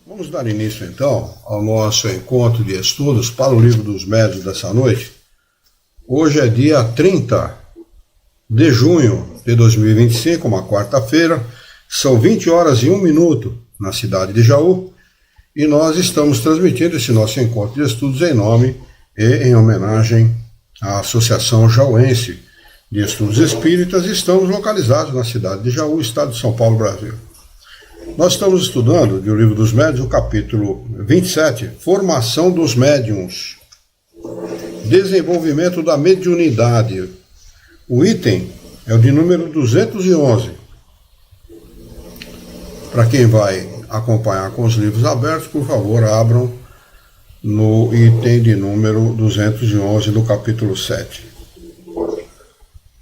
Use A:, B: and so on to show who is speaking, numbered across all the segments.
A: Vamos dar início então ao nosso encontro de estudos para o Livro dos Médiuns dessa noite. Hoje é dia 30 de junho de 2025, uma quarta-feira, são 20 horas e 1 minuto na cidade de Jaú, e nós estamos transmitindo esse nosso encontro de estudos em nome e em homenagem à Associação Jauense de Estudos Espíritas. Estamos localizados na cidade de Jaú, estado de São Paulo, Brasil. Nós estamos estudando do Livro dos Médiuns, o capítulo 27, Formação dos Médiuns, Desenvolvimento da Mediunidade. O item é o de número 211. Para quem vai acompanhar com os livros abertos, por favor, abram no item de número 211 do capítulo 7.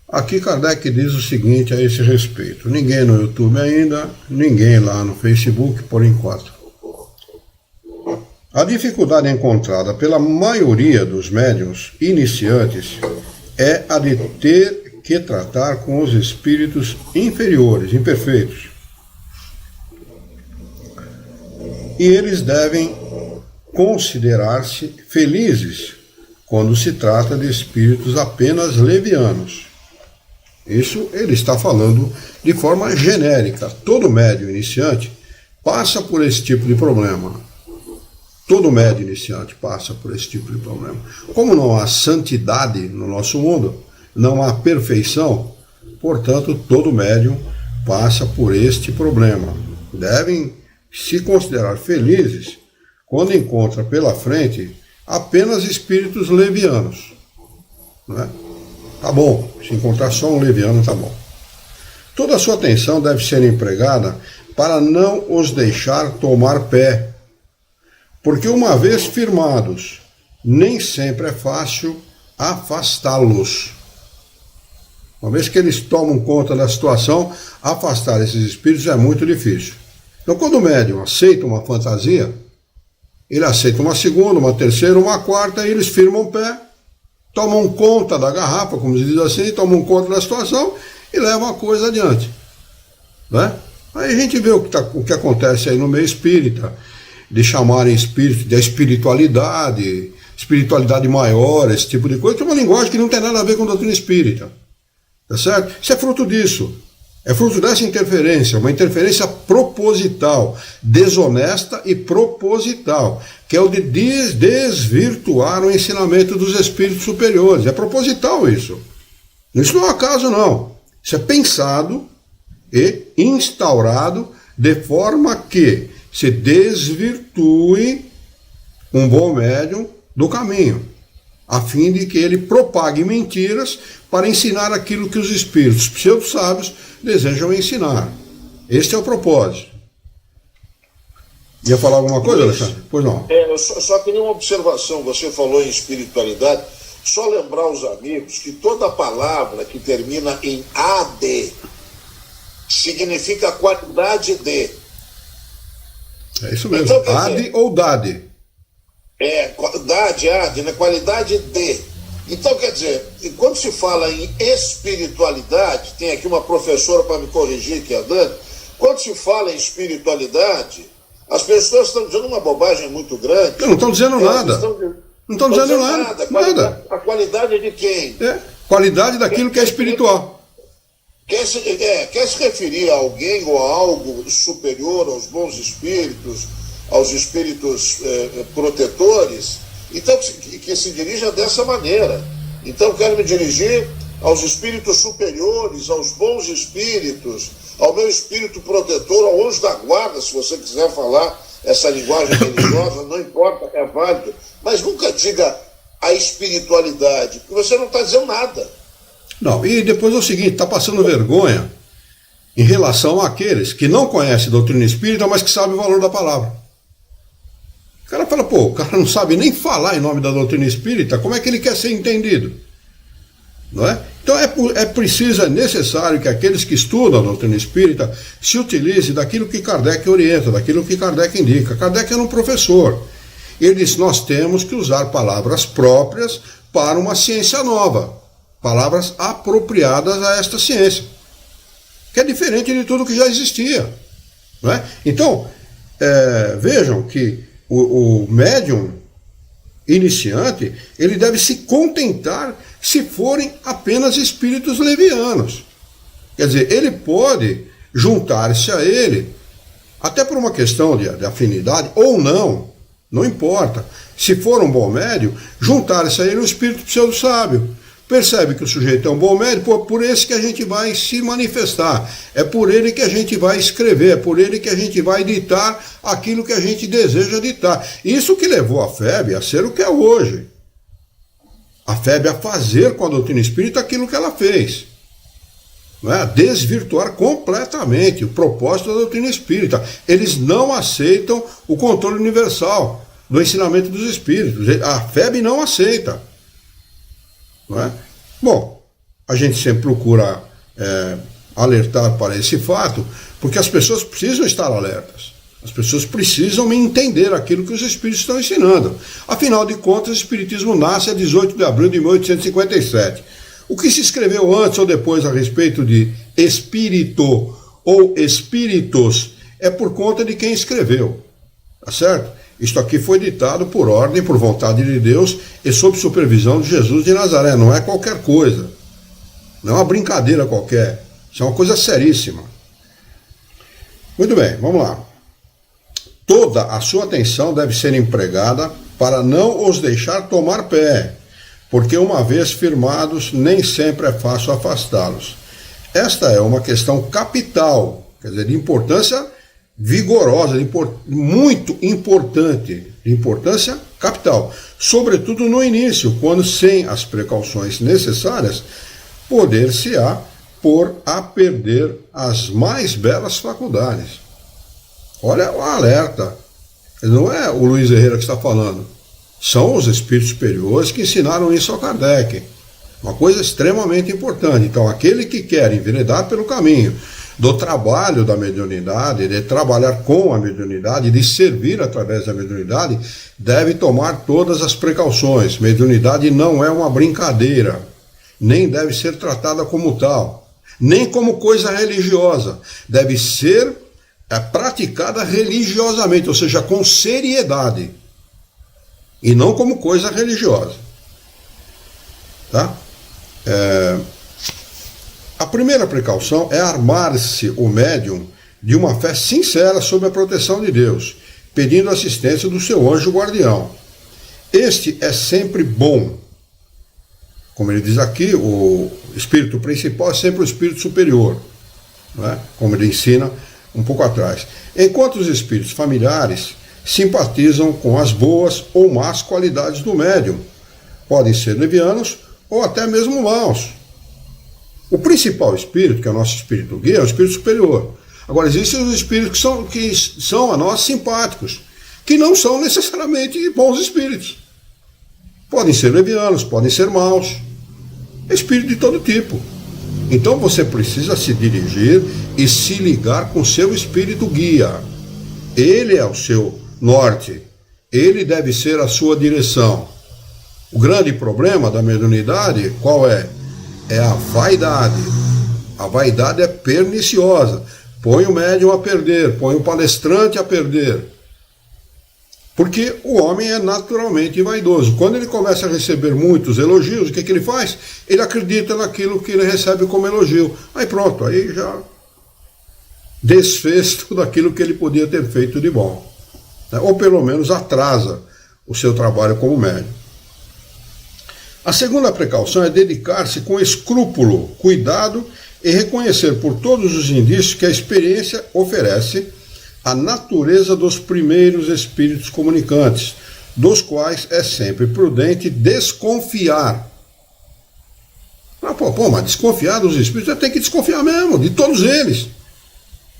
A: Aqui Kardec diz o seguinte a esse respeito: ninguém no YouTube ainda, ninguém lá no Facebook por enquanto. A dificuldade encontrada pela maioria dos médiuns iniciantes é a de ter que tratar com os espíritos inferiores, imperfeitos. E eles devem considerar-se felizes quando se trata de espíritos apenas levianos. Isso ele está falando de forma genérica. Todo médium iniciante passa por esse tipo de problema. Todo médium iniciante passa por esse tipo de problema. Como não há santidade no nosso mundo, não há perfeição, portanto, todo médium passa por este problema. Devem se considerar felizes quando encontra pela frente apenas espíritos levianos, não é? Tá bom, se encontrar só um leviano, tá bom. Toda a sua atenção deve ser empregada para não os deixar tomar pé, porque uma vez firmados, nem sempre é fácil afastá-los. Uma vez que eles tomam conta da situação, afastar esses espíritos é muito difícil. Então, quando o médium aceita uma fantasia, ele aceita uma segunda, uma terceira, uma quarta, e eles firmam pé, tomam conta da garrafa, como se diz assim, tomam conta da situação e levam a coisa adiante. Né? Aí a gente vê o que acontece aí no meio espírita, de chamarem espírito de espiritualidade maior, esse tipo de coisa, que é uma linguagem que não tem nada a ver com a doutrina espírita. Tá certo? Isso é fruto disso. É fruto dessa interferência, uma interferência proposital, desonesta e proposital, que é o de desvirtuar o ensinamento dos espíritos superiores. É proposital isso. Isso não é acaso, não. Isso é pensado e instaurado de forma que se desvirtue um bom médium do caminho, a fim de que ele propague mentiras para ensinar aquilo que os espíritos pseudo-sábios desejam ensinar. Este é o propósito. Ia falar alguma coisa, Alexandre? Pois não.
B: Eu só queria uma observação. Você falou em espiritualidade. Só lembrar os amigos que toda palavra que termina em AD significa qualidade de.
A: É isso mesmo. Então, AD ou DAD.
B: Qualidade, AD, né? Qualidade de. Então, quer dizer, quando se fala em espiritualidade, tem aqui uma professora para me corrigir, que é a Dani, quando se fala em espiritualidade, as pessoas estão dizendo uma bobagem muito grande.
A: Não estão dizendo nada. Não estão dizendo nada. Nada.
B: A qualidade de quem?
A: Qualidade daquilo que é espiritual.
B: Quer se referir a alguém ou a algo superior aos bons espíritos, aos espíritos protetores? Então, que se dirija dessa maneira. Então, quero me dirigir aos espíritos superiores, aos bons espíritos, ao meu espírito protetor, ao anjo da guarda, se você quiser falar essa linguagem religiosa, não importa, é válido. Mas nunca diga a espiritualidade, porque você não está dizendo nada.
A: Não, e depois é o seguinte, está passando vergonha em relação àqueles que não conhecem a doutrina espírita, mas que sabem o valor da palavra. O cara fala, o cara não sabe nem falar em nome da doutrina espírita, como é que ele quer ser entendido? Não é? Então é preciso, é necessário que aqueles que estudam a doutrina espírita se utilizem daquilo que Kardec orienta, daquilo que Kardec indica. Kardec era um professor. Ele disse, nós temos que usar palavras próprias para uma ciência nova, palavras apropriadas a esta ciência, que é diferente de tudo que já existia. Não é? Então, vejam que o médium iniciante, ele deve se contentar se forem apenas espíritos levianos. Quer dizer, ele pode juntar-se a ele, até por uma questão de afinidade, ou não importa. Se for um bom médium, juntar-se a ele um espírito pseudo-sábio. Percebe que o sujeito é um bom médium, por esse que a gente vai se manifestar, é por ele que a gente vai escrever, é por ele que a gente vai ditar aquilo que a gente deseja ditar. Isso que levou a FEB a ser o que é hoje. A FEB a fazer com a doutrina espírita aquilo que ela fez. Não é? Desvirtuar completamente o propósito da doutrina espírita. Eles não aceitam o controle universal do ensinamento dos espíritos. A FEB não aceita. Não é? Bom, a gente sempre procura alertar para esse fato, porque as pessoas precisam estar alertas. As pessoas precisam entender aquilo que os espíritos estão ensinando. Afinal de contas, o espiritismo nasce a 18 de abril de 1857. O que se escreveu antes ou depois a respeito de espírito ou espíritos é por conta de quem escreveu. Tá certo? Isto aqui foi ditado por ordem, por vontade de Deus e sob supervisão de Jesus de Nazaré. Não é qualquer coisa. Não é uma brincadeira qualquer. Isso é uma coisa seríssima. Muito bem, vamos lá. Toda a sua atenção deve ser empregada para não os deixar tomar pé, porque uma vez firmados, nem sempre é fácil afastá-los. Esta é uma questão capital, quer dizer, de importância vigorosa, muito importante, de importância capital, sobretudo no início, quando sem as precauções necessárias, poder-se-á pôr a perder as mais belas faculdades. Olha o alerta, não é o Luiz Herrera que está falando, são os espíritos superiores que ensinaram isso a Kardec, uma coisa extremamente importante. Então, aquele que quer enveredar pelo caminho do trabalho da mediunidade, de trabalhar com a mediunidade, de servir através da mediunidade, deve tomar todas as precauções. Mediunidade não é uma brincadeira, nem deve ser tratada como tal, nem como coisa religiosa. Deve ser praticada religiosamente, ou seja, com seriedade, e não como coisa religiosa. Tá? A primeira precaução é armar-se o médium de uma fé sincera sob a proteção de Deus, pedindo assistência do seu anjo guardião. Este é sempre bom. Como ele diz aqui, o espírito principal é sempre o espírito superior, não é? Como ele ensina um pouco atrás. Enquanto os espíritos familiares simpatizam com as boas ou más qualidades do médium. Podem ser levianos ou até mesmo maus. O principal espírito, que é o nosso espírito guia, é o espírito superior. Agora, existem os espíritos que são a nós simpáticos, que não são necessariamente bons espíritos. Podem ser levianos, podem ser maus. Espírito de todo tipo. Então você precisa se dirigir e se ligar com seu espírito guia. Ele é o seu norte. Ele deve ser a sua direção. O grande problema da mediunidade, qual é? É a vaidade. A vaidade é perniciosa. Põe o médium a perder, põe o palestrante a perder. Porque o homem é naturalmente vaidoso. Quando ele começa a receber muitos elogios, o que ele faz? Ele acredita naquilo que ele recebe como elogio. Aí pronto, aí já desfez tudo aquilo que ele podia ter feito de bom. Ou pelo menos atrasa o seu trabalho como médium. A segunda precaução é dedicar-se com escrúpulo, cuidado e reconhecer por todos os indícios que a experiência oferece a natureza dos primeiros espíritos comunicantes, dos quais é sempre prudente desconfiar. Mas desconfiar dos espíritos, tem que desconfiar mesmo, de todos eles.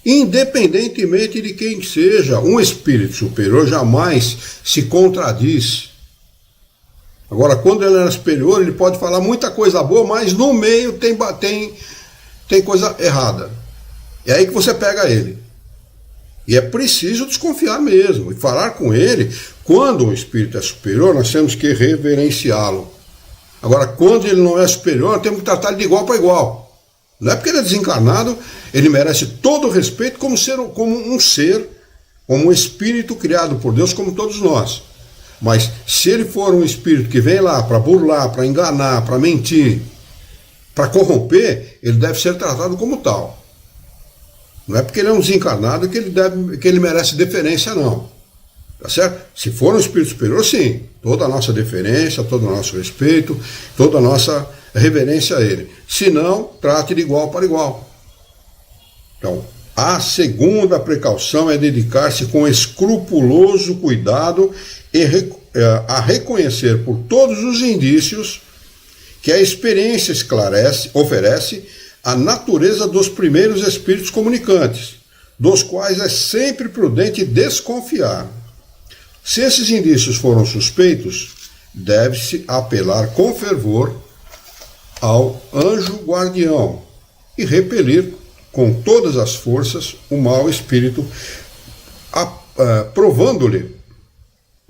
A: Independentemente de quem seja, um espírito superior jamais se contradiz. Agora, quando ele é superior, ele pode falar muita coisa boa, mas no meio tem coisa errada. É aí que você pega ele. E é preciso desconfiar mesmo. E falar com ele, quando o espírito é superior, nós temos que reverenciá-lo. Agora, quando ele não é superior, nós temos que tratar ele de igual para igual. Não é porque ele é desencarnado, ele merece todo o respeito como um ser como um espírito criado por Deus, como todos nós. Mas se ele for um espírito que vem lá para burlar, para enganar, para mentir, para corromper, ele deve ser tratado como tal. Não é porque ele é um desencarnado que ele merece deferência, não. Tá certo? Se for um espírito superior, sim. Toda a nossa deferência, todo o nosso respeito, toda a nossa reverência a ele. Se não, trate de igual para igual. Então, a segunda precaução é dedicar-se com escrupuloso cuidado a reconhecer por todos os indícios que a experiência oferece a natureza dos primeiros espíritos comunicantes, dos quais é sempre prudente desconfiar. Se esses indícios foram suspeitos, deve-se apelar com fervor ao anjo guardião e repelir com todas as forças o mau espírito, provando-lhe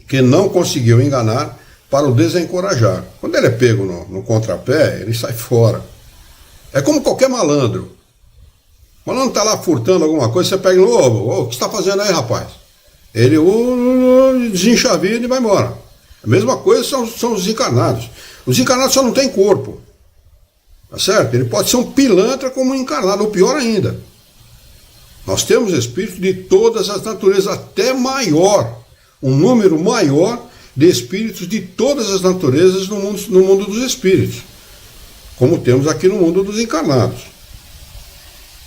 A: que não conseguiu enganar para o desencorajar. Quando ele é pego no contrapé, ele sai fora. É como qualquer malandro. O malandro está lá furtando alguma coisa, você pega e fala, o que você está fazendo aí, rapaz? Ele desincha a vida e vai embora. A mesma coisa são os encarnados. Os encarnados só não têm corpo. Tá certo? Ele pode ser um pilantra como um encarnado, ou pior ainda. Nós temos espíritos de todas as naturezas, até maior, um número maior de espíritos de todas as naturezas no mundo dos espíritos, como temos aqui no mundo dos encarnados.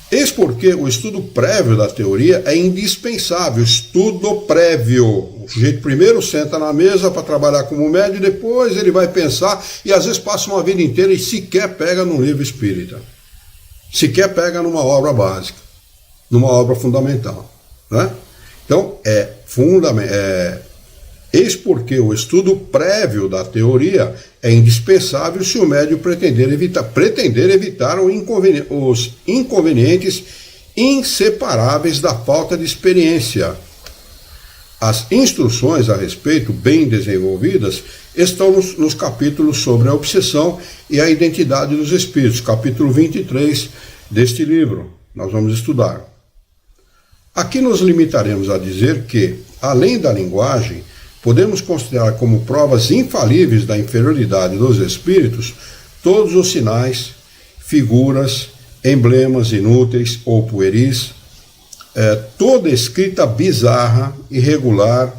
A: Eis porque o estudo prévio da teoria é indispensável, estudo prévio. O sujeito primeiro senta na mesa para trabalhar como médium, e depois ele vai pensar, e às vezes passa uma vida inteira e sequer pega num livro espírita, sequer pega numa obra básica, numa obra fundamental, né? Então, eis porque o estudo prévio da teoria é indispensável se o médium pretender evitar os inconvenientes inseparáveis da falta de experiência. As instruções a respeito, bem desenvolvidas, estão nos capítulos sobre a obsessão e a identidade dos espíritos, capítulo 23 deste livro. Nós vamos estudar. Aqui nos limitaremos a dizer que, além da linguagem, podemos considerar como provas infalíveis da inferioridade dos espíritos todos os sinais, figuras, emblemas inúteis ou pueris, toda escrita bizarra, irregular,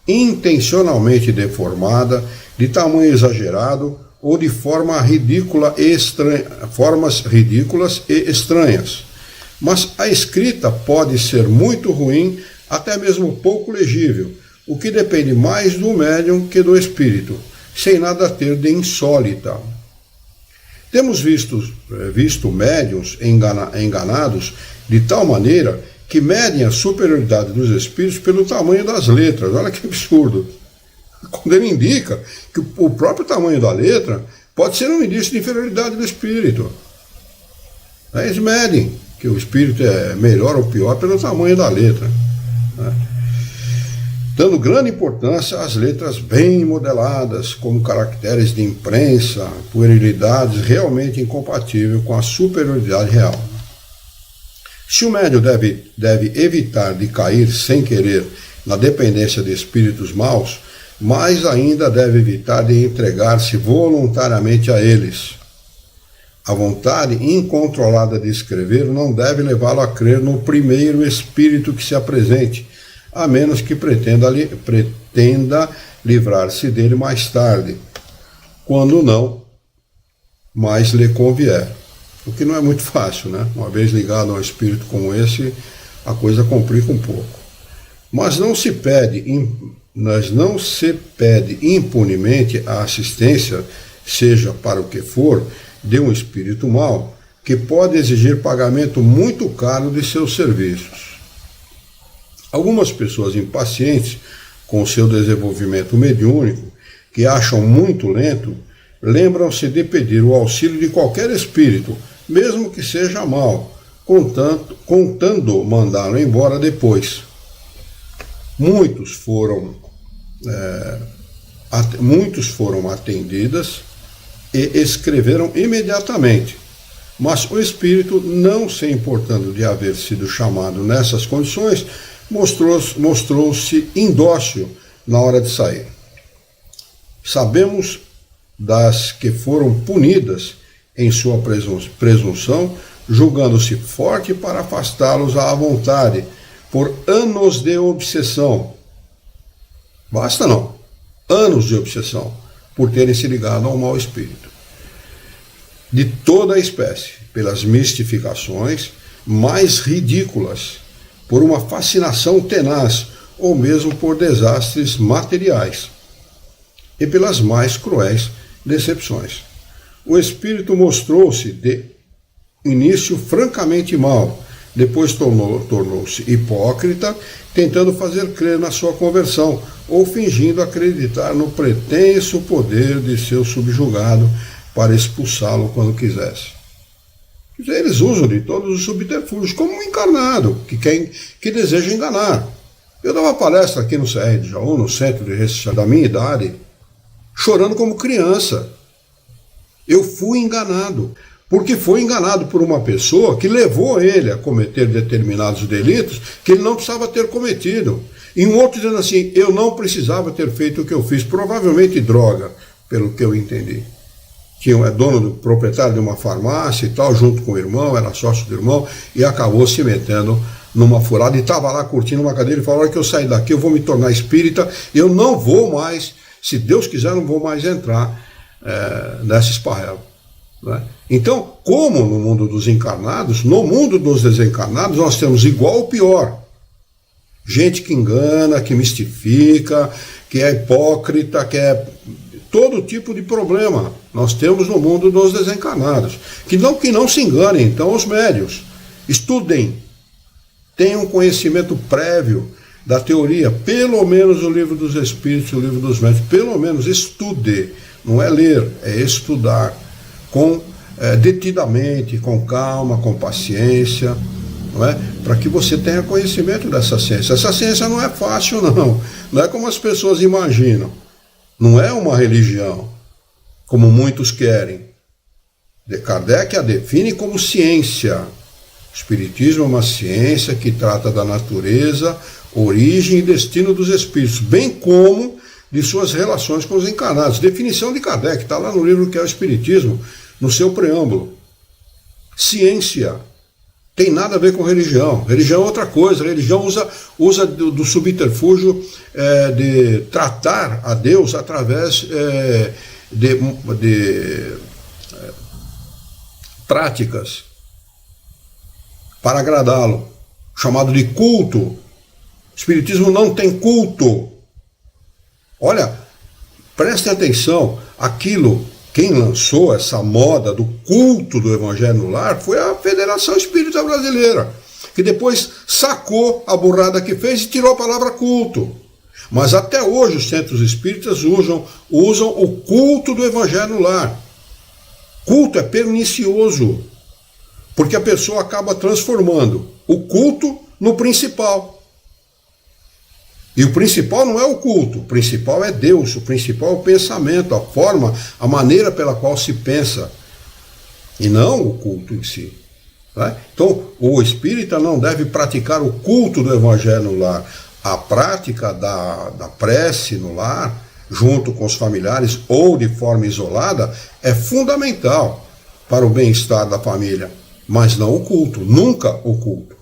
A: intencionalmente deformada, de tamanho exagerado ou de formas ridículas e estranhas. Mas a escrita pode ser muito ruim, até mesmo pouco legível, o que depende mais do médium que do espírito, sem nada ter de insólita. Temos visto médiuns enganados de tal maneira que medem a superioridade dos espíritos pelo tamanho das letras. Olha que absurdo. Quando ele indica que o próprio tamanho da letra pode ser um indício de inferioridade do espírito. Eles medem que o espírito é melhor ou pior pelo tamanho da letra, né? Dando grande importância às letras bem modeladas, como caracteres de imprensa, puerilidades realmente incompatíveis com a superioridade real. Se o médium deve evitar de cair sem querer na dependência de espíritos maus, mais ainda deve evitar de entregar-se voluntariamente a eles. A vontade incontrolada de escrever não deve levá-lo a crer no primeiro espírito que se apresente, a menos que pretenda livrar-se dele mais tarde, quando não mais lhe convier. O que não é muito fácil, né? Uma vez ligado a um espírito como esse, a coisa complica um pouco. Mas não se pede impunemente a assistência, seja para o que for, de um espírito mau, que pode exigir pagamento muito caro de seus serviços. Algumas pessoas impacientes com o seu desenvolvimento mediúnico, que acham muito lento, lembram-se de pedir o auxílio de qualquer espírito, mesmo que seja mau, contando mandá-lo embora depois. Muitos foram atendidas e escreveram imediatamente, mas o espírito, não se importando de haver sido chamado nessas condições, mostrou-se indócil na hora de sair. Sabemos das que foram punidas em sua presunção, julgando-se forte para afastá-los à vontade, por anos de obsessão. Basta não, anos de obsessão, por terem se ligado ao mau espírito. De toda a espécie, pelas mistificações mais ridículas, por uma fascinação tenaz, ou mesmo por desastres materiais, e pelas mais cruéis decepções. O espírito mostrou-se de início francamente mau, depois tornou-se hipócrita, tentando fazer crer na sua conversão, ou fingindo acreditar no pretenso poder de seu subjugado para expulsá-lo quando quisesse. Eles usam de todos os subterfúgios, como um encarnado, que deseja enganar. Eu dava palestra aqui no CR de Jaú, no centro de residência da minha idade, chorando como criança. Eu fui enganado, porque foi enganado por uma pessoa que levou ele a cometer determinados delitos que ele não precisava ter cometido. E um outro dizendo assim, eu não precisava ter feito o que eu fiz, provavelmente droga, pelo que eu entendi. Que é dono, proprietário de uma farmácia e tal, junto com o irmão, era sócio do irmão, e acabou se metendo numa furada, e estava lá curtindo uma cadeira e falou, a hora que eu sair daqui eu vou me tornar espírita, eu não vou mais, se Deus quiser, não vou mais entrar nessa esparrela. Né? Então, como no mundo dos encarnados, no mundo dos desencarnados nós temos igual ou pior. Gente que engana, que mistifica, que é hipócrita, que é todo tipo de problema nós temos no mundo dos desencarnados. Que não se enganem, então, os médios. Estudem, tenham conhecimento prévio da teoria, pelo menos o livro dos Espíritos, o livro dos médios, pelo menos estude, não é ler, é estudar, detidamente, com calma, com paciência, não é? Para que você tenha conhecimento dessa ciência. Essa ciência não é fácil, não é como as pessoas imaginam. Não é uma religião, como muitos querem. Kardec a define como ciência. O Espiritismo é uma ciência que trata da natureza, origem e destino dos espíritos, bem como de suas relações com os encarnados. Definição de Kardec, está lá no livro que é o Espiritismo, no seu preâmbulo. Ciência. Tem nada a ver com religião. Religião é outra coisa. Religião usa do subterfúgio de tratar a Deus através de práticas para agradá-lo, chamado de culto. O Espiritismo não tem culto. Olha, prestem atenção, quem lançou essa moda do culto do Evangelho no Lar foi a Federação Espírita Brasileira, que depois sacou a burrada que fez e tirou a palavra culto. Mas até hoje os centros espíritas usam o culto do Evangelho no Lar. Culto é pernicioso, porque a pessoa acaba transformando o culto no principal. E o principal não é o culto, o principal é Deus, o principal é o pensamento, a forma, a maneira pela qual se pensa, e não o culto em si. Né? Então, o espírita não deve praticar o culto do Evangelho no lar. A prática da prece no lar, junto com os familiares ou de forma isolada, é fundamental para o bem-estar da família, mas não o culto, nunca o culto.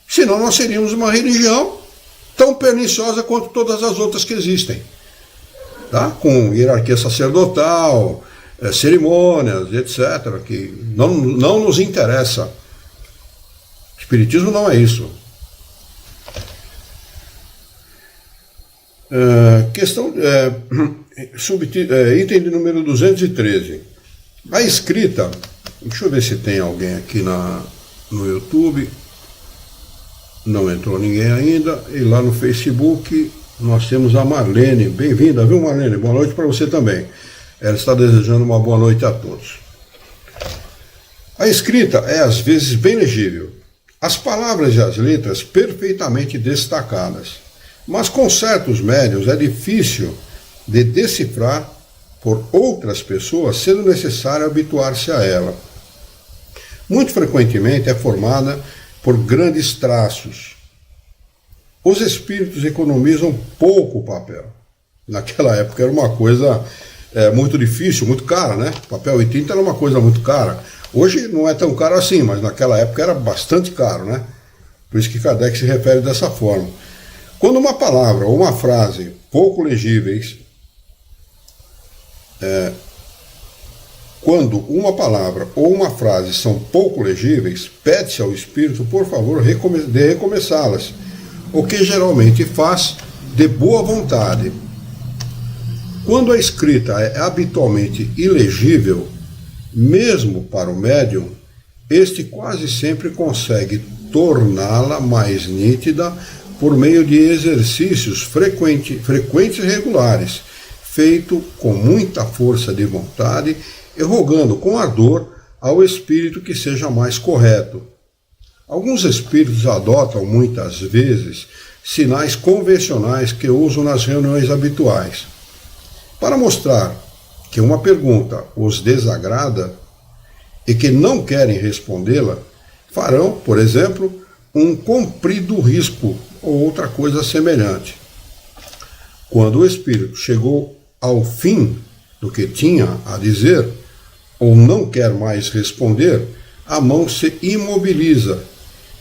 A: Senão nós seríamos uma religião tão perniciosa quanto todas as outras que existem, tá? Com hierarquia sacerdotal, cerimônias, etc., que não nos interessa. O Espiritismo não é isso. Item de número 213. A escrita, deixa eu ver se tem alguém aqui no YouTube. Não entrou ninguém ainda. E lá no Facebook nós temos a Marlene. Bem-vinda, viu, Marlene? Boa noite para você também. Ela está desejando uma boa noite a todos. A escrita é às vezes bem legível, as palavras e as letras perfeitamente destacadas, mas com certos médiuns é difícil de decifrar por outras pessoas, sendo necessário habituar-se a ela. Muito frequentemente é formada por grandes traços, Os espíritos economizam pouco papel. Naquela época era uma coisa muito difícil, muito cara, né? Papel e tinta era uma coisa muito cara. Hoje não é tão caro assim, mas naquela época era bastante caro, né? Por isso que Kardec se refere dessa forma. Quando uma palavra ou uma frase pouco legíveis, quando uma palavra ou uma frase são pouco legíveis, pede-se ao espírito, por favor, de recomeçá-las, o que geralmente faz de boa vontade. Quando a escrita é habitualmente ilegível, mesmo para o médium, este quase sempre consegue torná-la mais nítida por meio de exercícios frequentes e regulares, feito com muita força de vontade e rogando com ardor ao espírito que seja mais correto. Alguns espíritos adotam muitas vezes sinais convencionais que usam nas reuniões habituais. Para mostrar que uma pergunta os desagrada e que não querem respondê-la, farão, por exemplo, um comprido risco ou outra coisa semelhante. Quando o espírito chegou ao fim do que tinha a dizer, ou não quer mais responder, a mão se imobiliza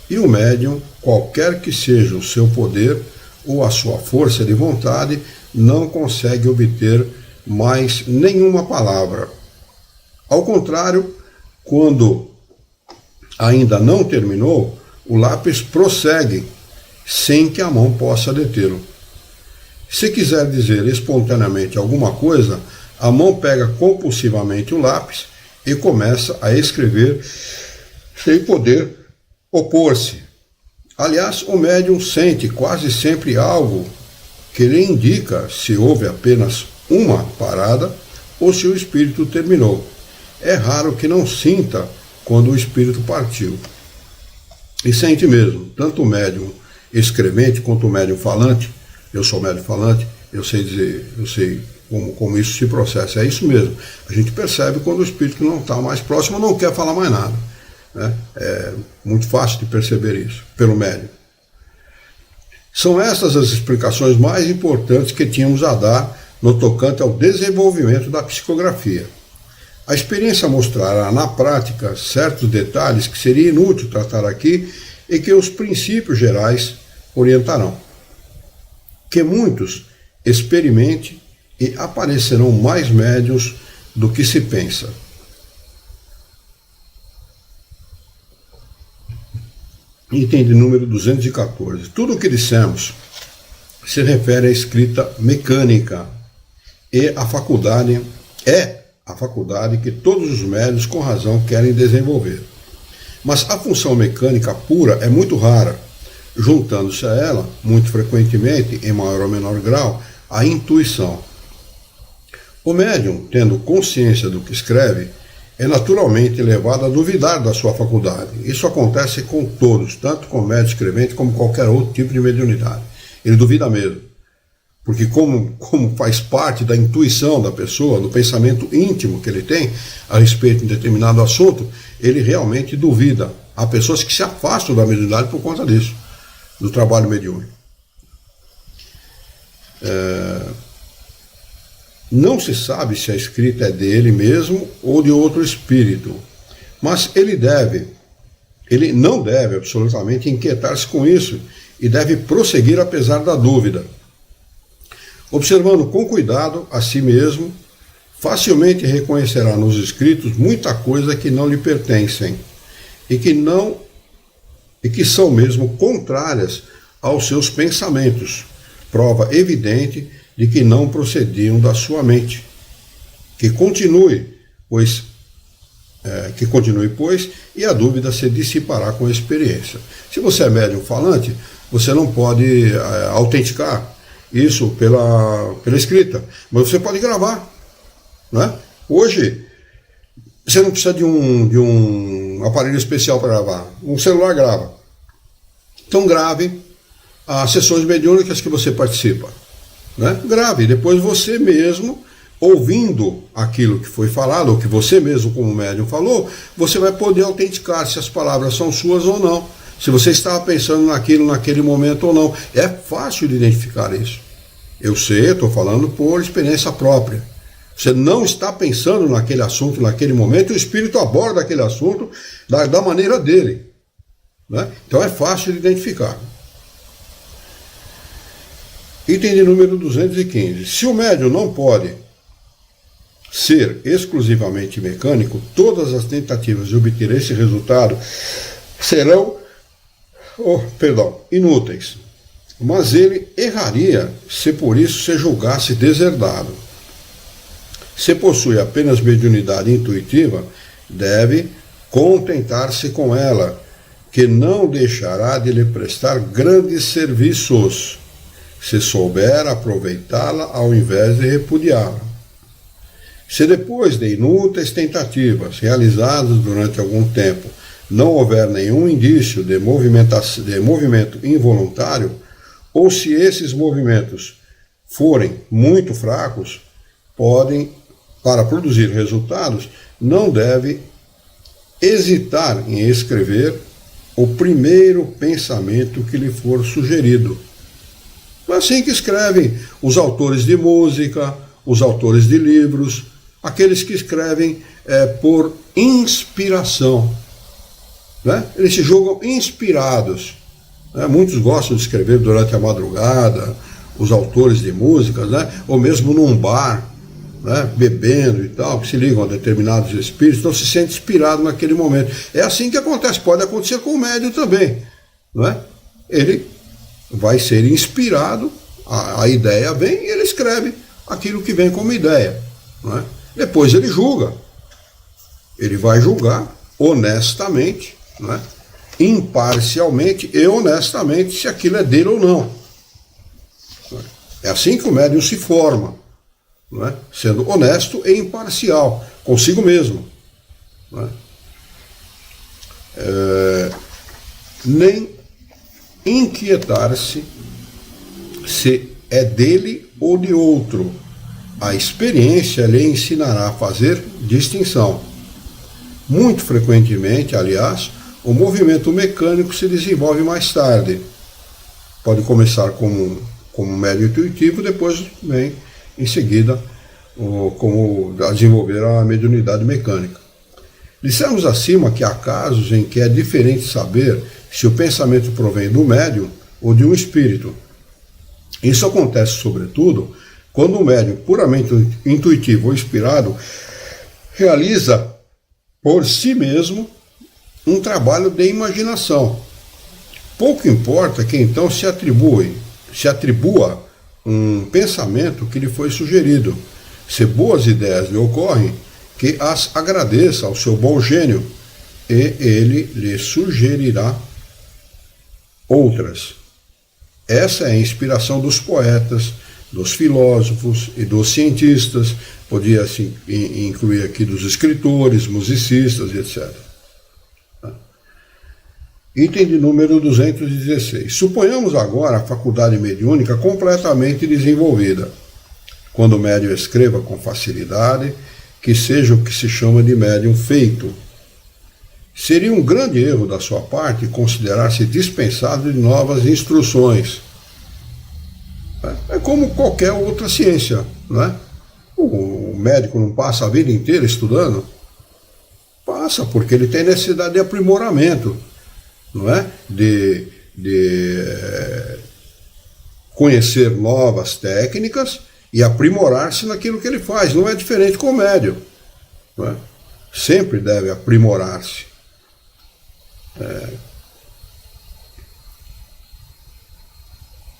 A: e o médium, qualquer que seja o seu poder ou a sua força de vontade, não consegue obter mais nenhuma palavra. Ao contrário, quando ainda não terminou, o lápis prossegue, sem que a mão possa detê-lo. Se quiser dizer espontaneamente alguma coisa, a mão pega compulsivamente o lápis e começa a escrever sem poder opor-se. Aliás, o médium sente quase sempre algo que lhe indica se houve apenas uma parada ou se o espírito terminou. É raro que não sinta quando o espírito partiu. E sente mesmo, tanto o médium escrevente quanto o médium falante. Eu sou médium falante, eu sei dizer, eu sei como isso se processa. É isso mesmo. A gente percebe quando o espírito não está mais próximo, não quer falar mais nada, né? É muito fácil de perceber isso pelo médium. São essas as explicações mais importantes que tínhamos a dar no tocante ao desenvolvimento da psicografia. A experiência mostrará na prática certos detalhes que seria inútil tratar aqui e que os princípios gerais orientarão. Que muitos experimentem e aparecerão mais médiuns do que se pensa. Item de número 214. Tudo o que dissemos se refere à escrita mecânica e a faculdade que todos os médiuns com razão querem desenvolver. Mas a função mecânica pura é muito rara, juntando-se a ela, muito frequentemente, em maior ou menor grau, a intuição. O médium, tendo consciência do que escreve, é naturalmente levado a duvidar da sua faculdade. Isso acontece com todos, tanto com o médium escrevente como qualquer outro tipo de mediunidade. Ele duvida mesmo, porque como faz parte da intuição da pessoa, do pensamento íntimo que ele tem a respeito de um determinado assunto, ele realmente duvida. Há pessoas que se afastam da mediunidade por conta disso, do trabalho mediúnico. Não se sabe se a escrita é dele mesmo ou de outro espírito, mas ele não deve absolutamente inquietar-se com isso e deve prosseguir apesar da dúvida. Observando com cuidado a si mesmo, facilmente reconhecerá nos escritos muita coisa que não lhe pertencem e que são mesmo contrárias aos seus pensamentos, prova evidente de que não procediam da sua mente. Que continue, pois, e a dúvida se dissipará com a experiência. Se você é médium falante, você não pode autenticar isso pela escrita, mas você pode gravar, né? Hoje, você não precisa de um aparelho especial para gravar, um celular grava. Então grave as sessões mediúnicas que você participa, né? Grave, depois você mesmo, ouvindo aquilo que foi falado, ou que você mesmo como médium falou, você vai poder autenticar se as palavras são suas ou não, se você estava pensando naquilo naquele momento ou não. É fácil de identificar isso. Eu sei, estou falando por experiência própria. Você não está pensando naquele assunto naquele momento, e o espírito aborda aquele assunto da maneira dele. Né? Então é fácil de identificar. Item de número 215. Se o médium não pode ser exclusivamente mecânico, todas as tentativas de obter esse resultado serão inúteis. Mas ele erraria se por isso se julgasse deserdado. Se possui apenas mediunidade intuitiva, deve contentar-se com ela, que não deixará de lhe prestar grandes serviços, se souber aproveitá-la ao invés de repudiá-la. Se depois de inúteis tentativas realizadas durante algum tempo não houver nenhum indício de movimento involuntário, ou se esses movimentos forem muito fracos, para produzir resultados, não deve hesitar em escrever o primeiro pensamento que lhe for sugerido. É assim que escrevem os autores de música, os autores de livros, aqueles que escrevem por inspiração. Né? Eles se julgam inspirados. Né? Muitos gostam de escrever durante a madrugada, os autores de músicas, né? Ou mesmo num bar, né? Bebendo e tal, que se ligam a determinados espíritos, então se sente inspirado naquele momento. É assim que acontece, pode acontecer com o médium também. Não é? Ele vai ser inspirado, a ideia vem e ele escreve aquilo que vem como ideia. Não é? Depois ele julga. Ele vai julgar honestamente, não é? Imparcialmente e honestamente se aquilo é dele ou não. É assim que o médium se forma, não é? Sendo honesto e imparcial consigo mesmo. Não é? Nem inquietar-se se é dele ou de outro. A experiência lhe ensinará a fazer distinção. Muito frequentemente, aliás, o movimento mecânico se desenvolve mais tarde. Pode começar como médium intuitivo, depois vem em seguida como a desenvolver a mediunidade mecânica. Dissemos acima que há casos em que é diferente saber se o pensamento provém do médium ou de um espírito. Isso acontece, sobretudo, quando o médium puramente intuitivo ou inspirado realiza por si mesmo um trabalho de imaginação. Pouco importa que então se atribua um pensamento que lhe foi sugerido. Se boas ideias lhe ocorrem, que as agradeça ao seu bom gênio, e ele lhe sugerirá outras. Essa é a inspiração dos poetas, dos filósofos e dos cientistas, podia assim, incluir aqui dos escritores, musicistas, etc. Item de número 216. Suponhamos agora a faculdade mediúnica completamente desenvolvida. Quando o médium escreva com facilidade, que seja o que se chama de médium feito. Seria um grande erro da sua parte considerar-se dispensado de novas instruções. É como qualquer outra ciência, não é? O médico não passa a vida inteira estudando? Passa, porque ele tem necessidade de aprimoramento, não é? De conhecer novas técnicas e aprimorar-se naquilo que ele faz. Não é diferente com o médium, não é? Sempre deve aprimorar-se.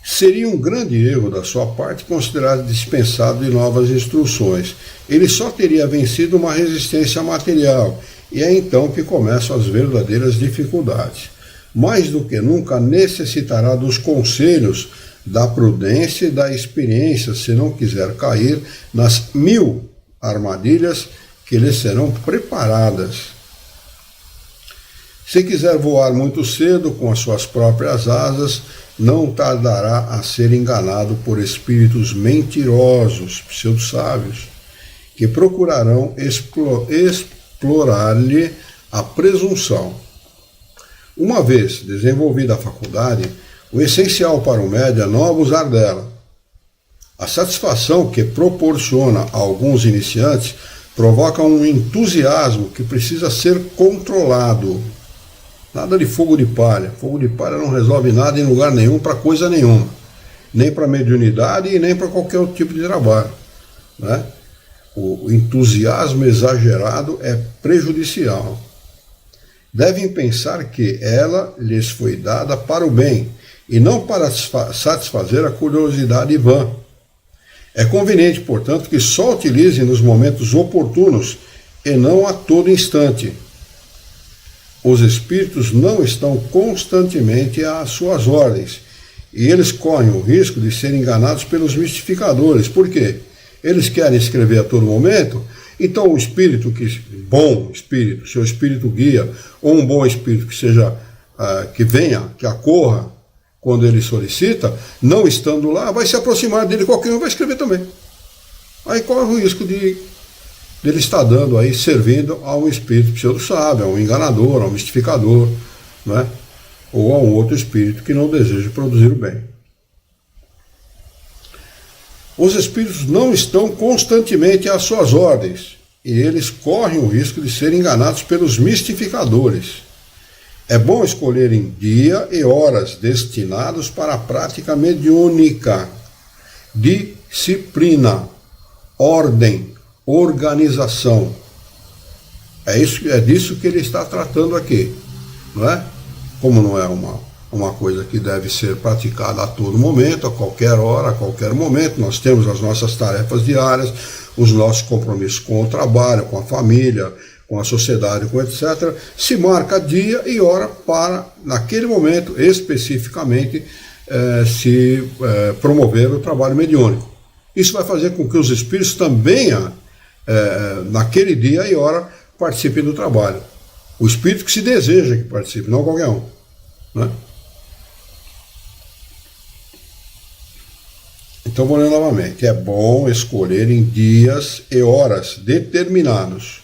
A: Seria um grande erro da sua parte considerar dispensado de novas instruções. Ele só teria vencido uma resistência material, e é então que começam as verdadeiras dificuldades. Mais do que nunca necessitará dos conselhos, da prudência e da experiência, se não quiser cair nas 1000 armadilhas que lhe serão preparadas. Se quiser voar muito cedo com as suas próprias asas, não tardará a ser enganado por espíritos mentirosos, pseudo-sábios, que procurarão explorar-lhe a presunção. Uma vez desenvolvida a faculdade, o essencial para o médium é não abusar dela. A satisfação que proporciona a alguns iniciantes provoca um entusiasmo que precisa ser controlado. Nada de fogo de palha. Fogo de palha não resolve nada em lugar nenhum para coisa nenhuma. Nem para mediunidade e nem para qualquer outro tipo de trabalho, né? O entusiasmo exagerado é prejudicial. Devem pensar que ela lhes foi dada para o bem e não para satisfazer a curiosidade vã. É conveniente, portanto, que só utilizem nos momentos oportunos e não a todo instante. Os espíritos não estão constantemente às suas ordens e eles correm o risco de serem enganados pelos mistificadores. Por quê? Eles querem escrever a todo momento, então o espírito, bom espírito, seu espírito guia, ou um bom espírito que seja, que venha, que acorra quando ele solicita, não estando lá, vai se aproximar dele, qualquer um vai escrever também. Aí corre o risco de ele estar dando aí, servindo a um espírito pseudo-sábio, a um enganador, a um mistificador, né? Ou a um outro espírito que não deseja produzir o bem. Os espíritos não estão constantemente às suas ordens e eles correm o risco de serem enganados pelos mistificadores. É bom escolherem dia e horas destinados para a prática mediúnica, disciplina, ordem, organização. É disso que ele está tratando aqui, não é? Como não é uma coisa que deve ser praticada a todo momento, a qualquer hora, a qualquer momento. Nós temos as nossas tarefas diárias, os nossos compromissos com o trabalho, com a família, com a sociedade, com etc. Se marca dia e hora para, naquele momento, especificamente, se promover o trabalho mediúnico. Isso vai fazer com que os espíritos também, naquele dia e hora, participem do trabalho. O espírito que se deseja que participe, não qualquer um, né? Então, vou ler novamente. É bom escolherem dias e horas determinados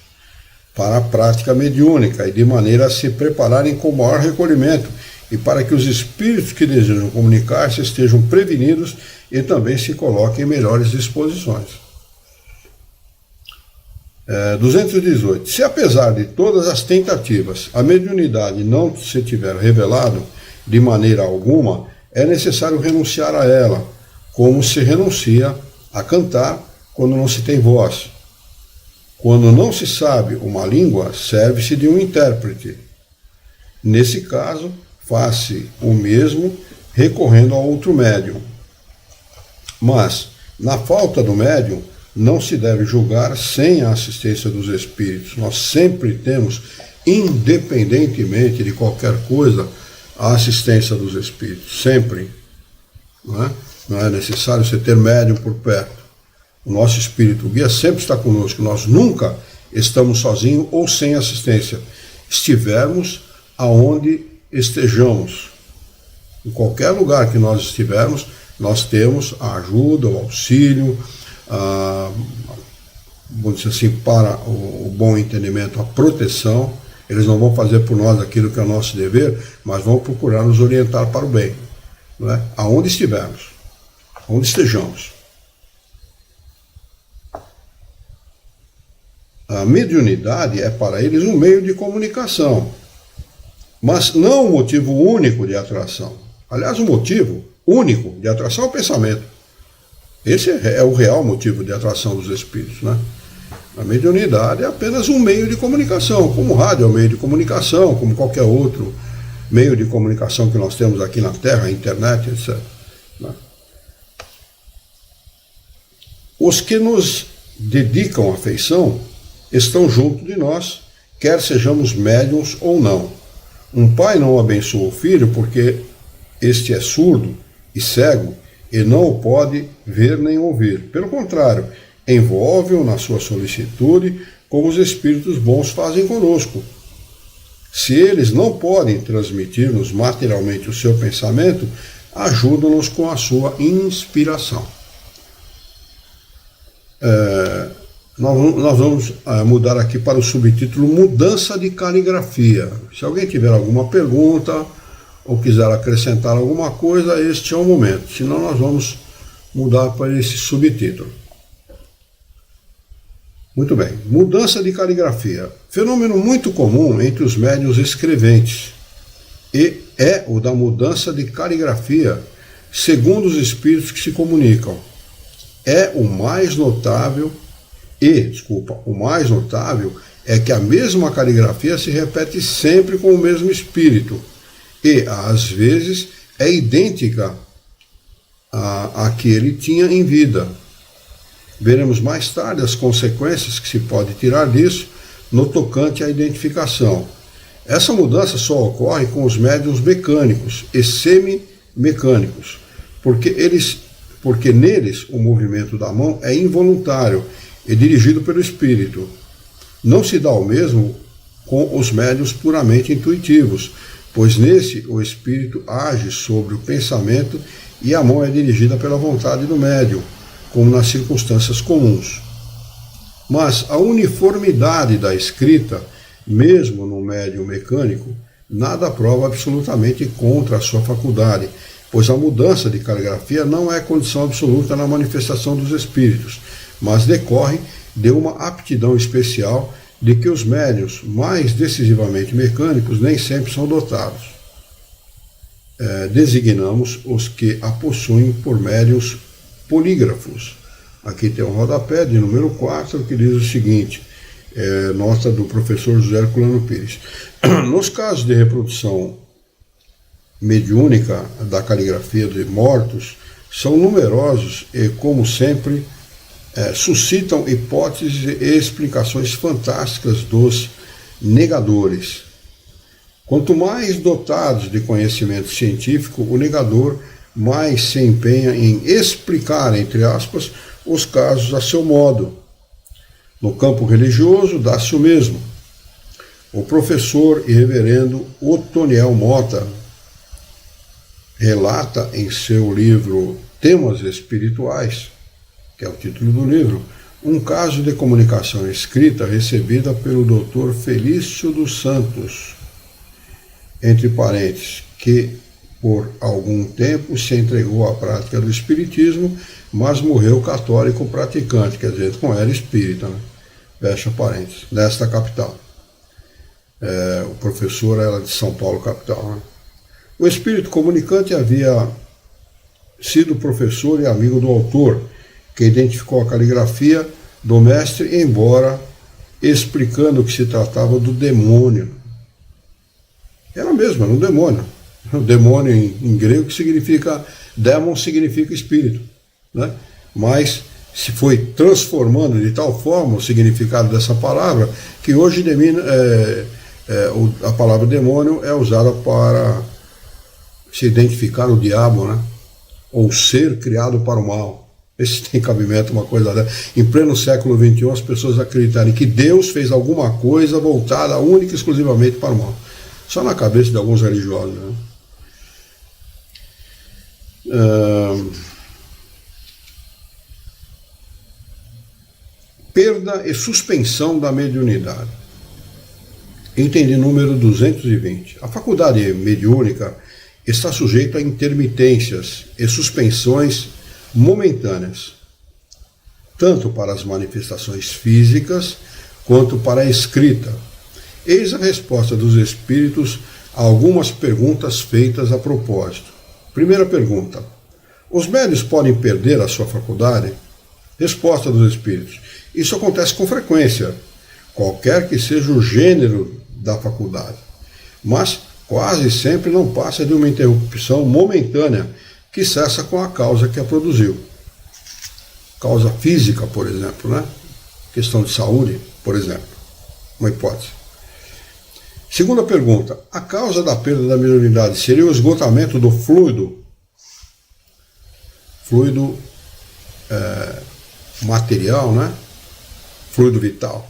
A: para a prática mediúnica e de maneira a se prepararem com maior recolhimento e para que os espíritos que desejam comunicar-se estejam prevenidos e também se coloquem em melhores disposições. 218. Se apesar de todas as tentativas a mediunidade não se tiver revelado de maneira alguma, é necessário renunciar a ela, como se renuncia a cantar quando não se tem voz. Quando não se sabe uma língua, serve-se de um intérprete. Nesse caso, faz-se o mesmo recorrendo a outro médium. Mas, na falta do médium, não se deve julgar sem a assistência dos espíritos. Nós sempre temos, independentemente de qualquer coisa, a assistência dos espíritos. Sempre. Não é necessário você ter médium por perto. O nosso espírito guia sempre está conosco. Nós nunca estamos sozinhos ou sem assistência. Estivermos aonde estejamos. Em qualquer lugar que nós estivermos, nós temos a ajuda, o auxílio, vamos dizer assim, para o bom entendimento, a proteção. Eles não vão fazer por nós aquilo que é nosso dever, mas vão procurar nos orientar para o bem, não é? Aonde estivermos, onde estejamos. A mediunidade é para eles um meio de comunicação, mas não o motivo único de atração. Aliás, o motivo único de atração é o pensamento. Esse é o real motivo de atração dos espíritos, né? A mediunidade é apenas um meio de comunicação, como o rádio é um meio de comunicação, como qualquer outro meio de comunicação que nós temos aqui na Terra, a internet, etc. Né? Os que nos dedicam afeição estão junto de nós, quer sejamos médiuns ou não. Um pai não abençoa o filho porque este é surdo e cego e não o pode ver nem ouvir. Pelo contrário, envolve-o na sua solicitude, como os espíritos bons fazem conosco. Se eles não podem transmitir-nos materialmente o seu pensamento, ajudam-nos com a sua inspiração. Nós vamos mudar aqui para o subtítulo Mudança de Caligrafia. Se alguém tiver alguma pergunta ou quiser acrescentar alguma coisa, este é o momento. Senão nós vamos mudar para esse subtítulo. Muito bem. Mudança de caligrafia. Fenômeno muito comum entre os médiuns escreventes. E é o da mudança de caligrafia, segundo os espíritos que se comunicam. É o mais notável. O mais notável é que a mesma caligrafia se repete sempre com o mesmo espírito e, às vezes, é idêntica à que ele tinha em vida. Veremos mais tarde as consequências que se pode tirar disso no tocante à identificação. Essa mudança só ocorre com os médiuns mecânicos e semi-mecânicos, porque neles o movimento da mão é involuntário e dirigido pelo espírito. Não se dá o mesmo com os médiuns puramente intuitivos, pois nesse o espírito age sobre o pensamento e a mão é dirigida pela vontade do médium, como nas circunstâncias comuns. Mas a uniformidade da escrita, mesmo no médium mecânico, nada prova absolutamente contra a sua faculdade, pois a mudança de caligrafia não é condição absoluta na manifestação dos espíritos, mas decorre de uma aptidão especial de que os médiuns mais decisivamente mecânicos nem sempre são dotados. Designamos os que a possuem por médiuns polígrafos. Aqui tem um rodapé de número 4 que diz o seguinte, nota do professor José Herculano Pires. Nos casos de reprodução mediúnica da caligrafia de mortos, são numerosos e, como sempre, suscitam hipóteses e explicações fantásticas dos negadores. Quanto mais dotados de conhecimento científico, o negador mais se empenha em explicar, entre aspas, os casos a seu modo. No campo religioso, dá-se o mesmo. O professor e reverendo Otoniel Mota relata em seu livro Temas Espirituais, que é o título do livro, um caso de comunicação escrita recebida pelo Dr. Felício dos Santos, entre parênteses, que por algum tempo se entregou à prática do espiritismo, mas morreu católico praticante, quer dizer, não era espírita, né? Fecha parênteses, nesta capital. O professor era de São Paulo, capital, né? O espírito comunicante havia sido professor e amigo do autor, que identificou a caligrafia do mestre, embora explicando que se tratava do demônio. Era mesmo, era um demônio. O demônio em grego que significa, demon significa espírito, né? Mas se foi transformando de tal forma o significado dessa palavra, que hoje a palavra demônio é usada para se identificar o diabo, né? Ou ser criado para o mal. Esse tem cabimento, uma coisa dessa. Em pleno século XXI, as pessoas acreditarem que Deus fez alguma coisa voltada única e exclusivamente para o mal. Só na cabeça de alguns religiosos, né? Perda e suspensão da mediunidade. Item de número 220. A faculdade mediúnica está sujeita a intermitências e suspensões momentâneas, tanto para as manifestações físicas quanto para a escrita. Eis a resposta dos espíritos a algumas perguntas feitas a propósito. Primeira pergunta: os médiuns podem perder a sua faculdade? Resposta dos espíritos: isso acontece com frequência, qualquer que seja o gênero da faculdade, mas quase sempre não passa de uma interrupção momentânea que cessa com a causa que a produziu. Causa física, por exemplo, né? Questão de saúde, por exemplo. Uma hipótese. Segunda pergunta: a causa da perda da mediunidade seria o esgotamento do fluido material, né? Fluido vital.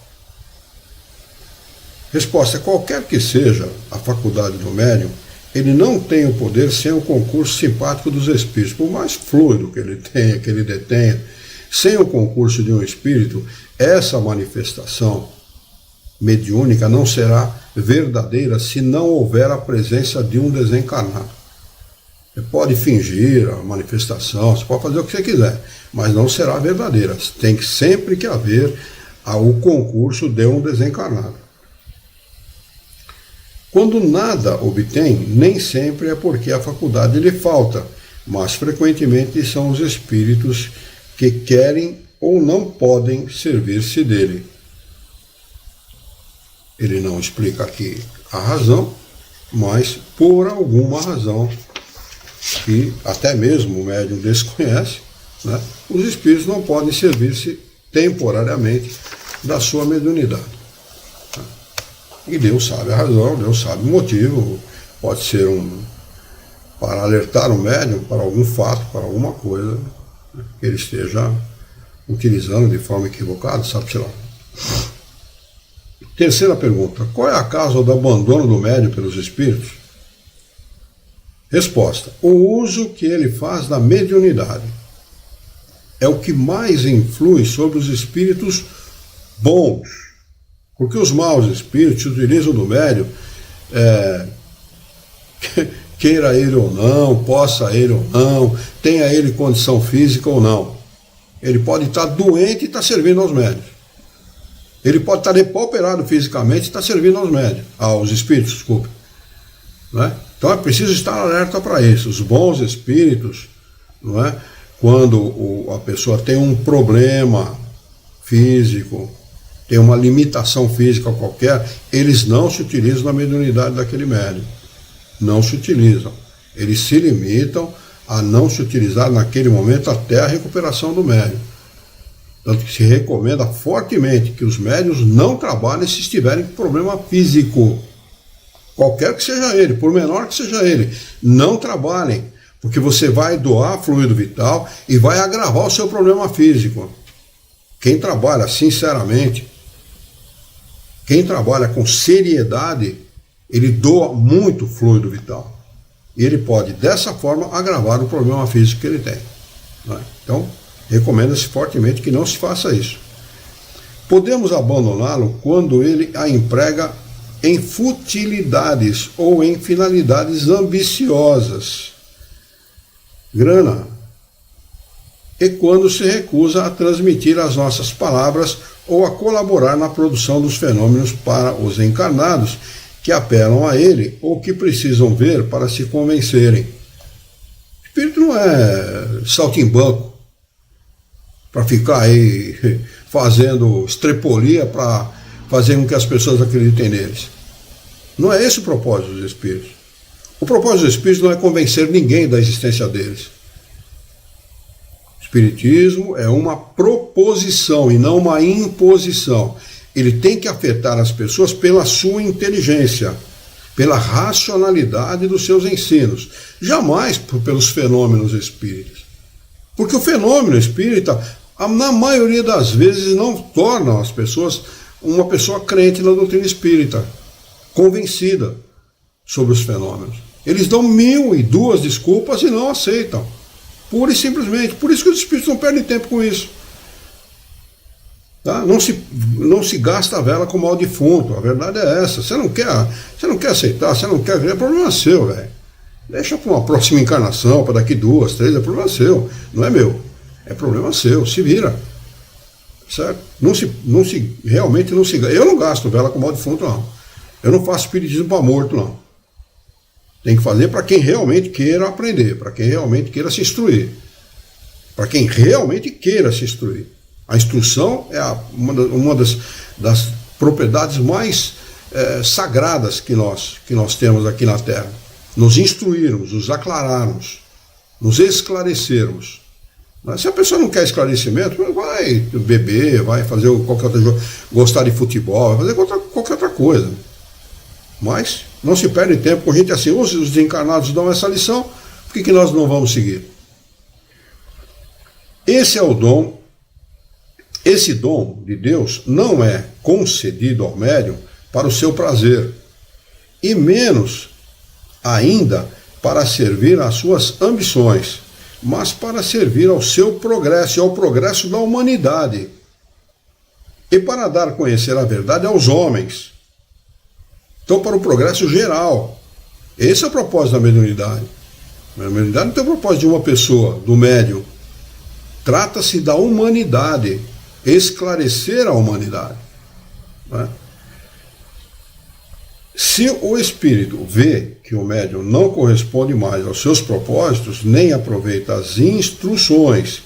A: Resposta: qualquer que seja a faculdade do médium, ele não tem o poder sem o concurso simpático dos espíritos. Por mais fluido que ele tenha, que ele detenha, sem o concurso de um espírito, essa manifestação mediúnica não será verdadeira se não houver a presença de um desencarnado. Você pode fingir a manifestação, você pode fazer o que você quiser, mas não será verdadeira. Tem sempre que haver o concurso de um desencarnado. Quando nada obtém, nem sempre é porque a faculdade lhe falta, mas frequentemente são os espíritos que querem ou não podem servir-se dele. Ele não explica aqui a razão, mas por alguma razão, que até mesmo o médium desconhece, né, os espíritos não podem servir-se temporariamente da sua mediunidade. E Deus sabe a razão, Deus sabe o motivo, pode ser para alertar o médium para algum fato, para alguma coisa, né, que ele esteja utilizando de forma equivocada, sabe-se lá. Terceira pergunta: qual é a causa do abandono do médium pelos espíritos? Resposta: o uso que ele faz da mediunidade é o que mais influi sobre os espíritos bons, porque os maus espíritos utilizam do médium, queira ele ou não, possa ele ou não, tenha ele condição física ou não. Ele pode estar doente e estar servindo aos médiuns. Ele pode estar depauperado fisicamente e estar servindo aos espíritos, desculpe. Não é? Então é preciso estar alerta para isso. Os bons espíritos, não é? Quando a pessoa tem um problema físico, tem uma limitação física qualquer, eles não se utilizam da mediunidade daquele médium. Não se utilizam. Eles se limitam a não se utilizar naquele momento até a recuperação do médium. Tanto que se recomenda fortemente que os médiuns não trabalhem se estiverem com problema físico. Qualquer que seja ele, por menor que seja ele, não trabalhem, porque você vai doar fluido vital e vai agravar o seu problema físico. Quem trabalha sinceramente, quem trabalha com seriedade, ele doa muito fluido vital. E ele pode, dessa forma, agravar o problema físico que ele tem. Não é? Então, recomenda-se fortemente que não se faça isso. Podemos abandoná-lo quando ele a emprega em futilidades ou em finalidades ambiciosas, grana, e quando se recusa a transmitir as nossas palavras ou a colaborar na produção dos fenômenos para os encarnados que apelam a ele ou que precisam ver para se convencerem. O espírito não é saltimbanco para ficar aí fazendo estrepolia para fazer com que as pessoas acreditem neles. Não é esse o propósito dos espíritos. O propósito dos espíritos não é convencer ninguém da existência deles. O espiritismo é uma proposição e não uma imposição. Ele tem que afetar as pessoas pela sua inteligência, pela racionalidade dos seus ensinos, jamais pelos fenômenos espíritas. Porque o fenômeno espírita, na maioria das vezes, não torna as pessoas uma pessoa crente na doutrina espírita, convencida sobre os fenômenos. Eles dão 1002 desculpas e não aceitam, pura e simplesmente. Por isso que os espíritos não perdem tempo com isso. Tá? Não se gasta a vela com o mal defunto, a verdade é essa. Você não quer aceitar, você não quer ver, é problema seu, velho. Deixa para uma próxima encarnação, para daqui 2, 3, é problema seu, não é meu. É problema seu, se vira. Certo? Realmente não se. Eu não gasto vela com mal defunto, não. Eu não faço espiritismo para morto, não. Tem que fazer para quem realmente queira aprender, para quem realmente queira se instruir. Para quem realmente queira se instruir. A instrução é uma das propriedades mais sagradas que nós temos aqui na Terra. Nos instruirmos, nos aclararmos, nos esclarecermos. Se a pessoa não quer esclarecimento, vai beber, vai fazer qualquer outra coisa, gostar de futebol, vai fazer qualquer outra coisa. Mas não se perde tempo com gente assim. Os desencarnados dão essa lição, por que nós não vamos seguir? Esse é o dom. Esse dom de Deus não é concedido ao médium para o seu prazer, e menos ainda para servir às suas ambições, mas para servir ao seu progresso e ao progresso da humanidade. e para dar a conhecer a verdade aos homens. Então, para o progresso geral. Esse é o propósito da mediunidade. A mediunidade não tem o propósito de uma pessoa, do médium. Trata-se da humanidade, esclarecer a humanidade. Né? Se o espírito vê que o médium não corresponde mais aos seus propósitos, nem aproveita as instruções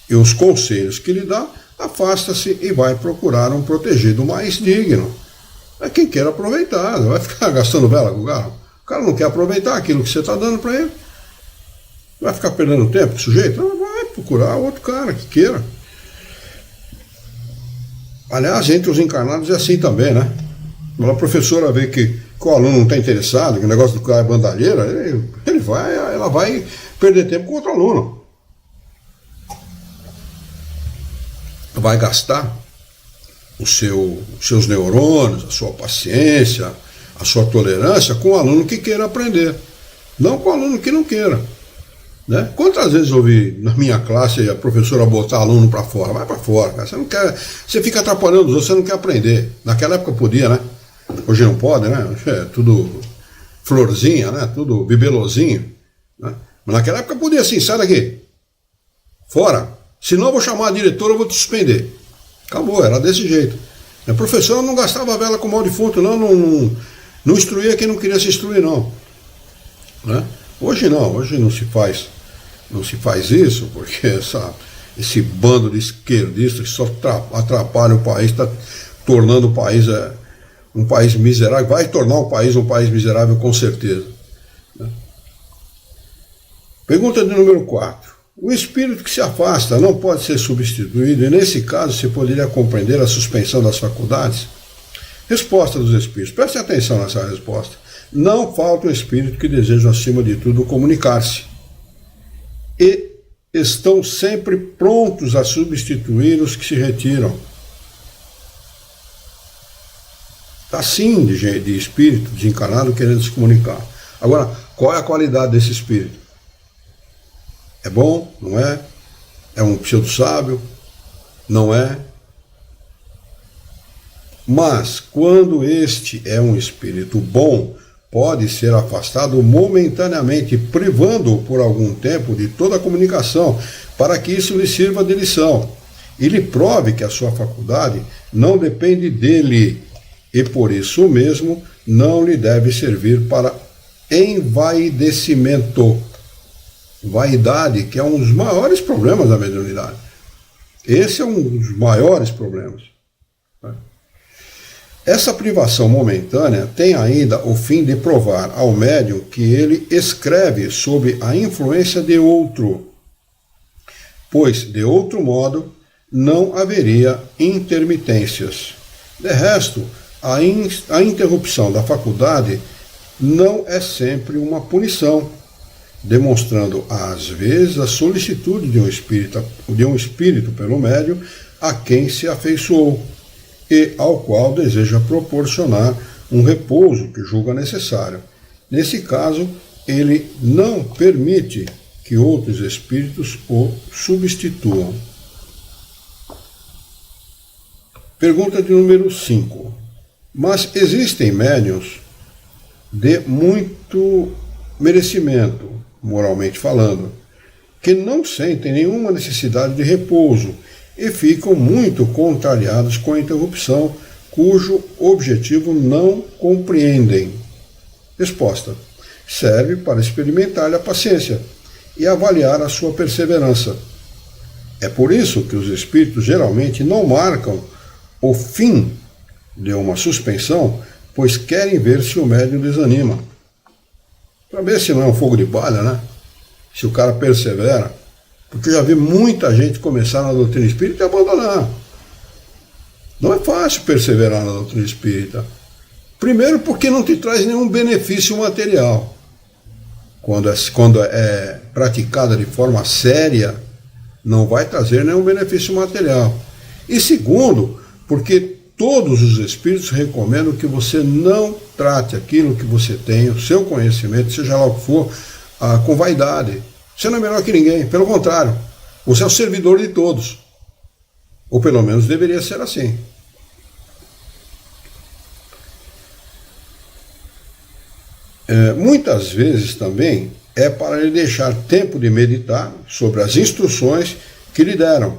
A: e os conselhos que lhe dá, afasta-se e vai procurar um protegido mais digno. É quem quer aproveitar, vai ficar gastando vela com o cara. O cara não quer aproveitar aquilo que você está dando para ele. Vai ficar perdendo tempo com o sujeito? Não, vai procurar outro cara que queira. Aliás, entre os encarnados é assim também, né? Quando a professora vê que o aluno não está interessado, que o negócio do cara é bandalheira, ela vai perder tempo com outro aluno. Vai gastar os seus neurônios, a sua paciência, a sua tolerância com o aluno que queira aprender, não com o aluno que não queira. Né? Quantas vezes eu ouvi na minha classe a professora botar aluno para fora? Vai para fora, cara. Você não quer, você fica atrapalhando os outros, você não quer aprender. Naquela época podia, né? Hoje não pode, né? É tudo florzinha, né? Tudo bibelozinho. Né? Mas naquela época podia assim, sai daqui. Fora. Senão eu vou chamar a diretora, eu vou te suspender. Acabou, era desse jeito. A professora não gastava vela com mal defunto, não instruía quem não queria se instruir, não. Né? Hoje não, hoje não se faz isso, porque esse bando de esquerdistas que só atrapalha o país, está tornando o país um país miserável, vai tornar o país um país miserável com certeza. Né? Pergunta de número 4. O espírito que se afasta não pode ser substituído, e nesse caso se poderia compreender a suspensão das faculdades? Resposta dos espíritos. Preste atenção nessa resposta. Não falta um espírito que deseja, acima de tudo, comunicar-se. E estão sempre prontos a substituir os que se retiram. Está sim de espírito desencarnado querendo se comunicar. Agora, qual é a qualidade desse espírito? É bom? Não é? É um pseudo-sábio? Não é? Mas, quando este é um espírito bom, pode ser afastado momentaneamente, privando-o por algum tempo de toda a comunicação, para que isso lhe sirva de lição, e lhe prove que a sua faculdade não depende dele, e por isso mesmo não lhe deve servir para envaidecimento. Vaidade, que é um dos maiores problemas da mediunidade. Esse é um dos maiores problemas. Essa privação momentânea tem ainda o fim de provar ao médium que ele escreve sob a influência de outro, pois, de outro modo, não haveria intermitências. De resto, a interrupção da faculdade não é sempre uma punição, demonstrando às vezes a solicitude de um espírito pelo médium a quem se afeiçoou e ao qual deseja proporcionar um repouso que julga necessário. Nesse caso, ele não permite que outros espíritos o substituam. Pergunta de número 5. Mas existem médiuns de muito merecimento, moralmente falando, que não sentem nenhuma necessidade de repouso e ficam muito contrariados com a interrupção, cujo objetivo não compreendem. Resposta. Serve para experimentar a paciência e avaliar a sua perseverança. É por isso que os espíritos geralmente não marcam o fim de uma suspensão, pois querem ver se o médium desanima. Para ver se não é um fogo de palha, né? Se o cara persevera. Porque eu já vi muita gente começar na doutrina espírita e abandonar. Não é fácil perseverar na doutrina espírita. Primeiro porque não te traz nenhum benefício material. Quando é praticada de forma séria, não vai trazer nenhum benefício material. E segundo, porque todos os espíritos recomendam que você não trate aquilo que você tem, o seu conhecimento, seja lá o que for, com vaidade. Você não é melhor que ninguém, pelo contrário, você é o servidor de todos. Ou pelo menos deveria ser assim. Muitas vezes também é para lhe deixar tempo de meditar sobre as instruções que lhe deram.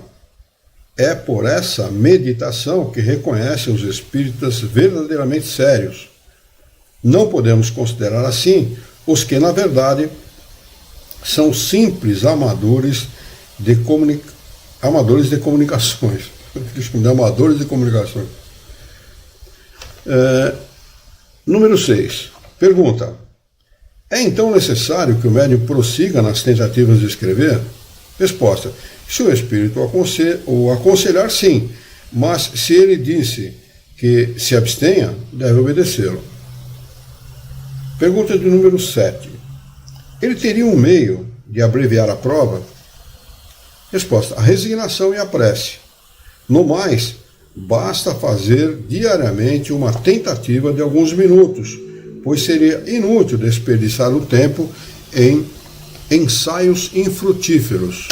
A: É por essa meditação que reconhecem os espíritas verdadeiramente sérios. Não podemos considerar assim os que, na verdade, são simples amadores de comunicações. Amadores de comunicações. Número 6. Pergunta: é então necessário que o médium prossiga nas tentativas de escrever? Resposta: se o espírito o aconselhar, sim, mas se ele disse que se abstenha, deve obedecê-lo. Pergunta de número 7. Ele teria um meio de abreviar a prova? Resposta: a resignação e a prece. No mais, basta fazer diariamente uma tentativa de alguns minutos, pois seria inútil desperdiçar o tempo em ensaios infrutíferos.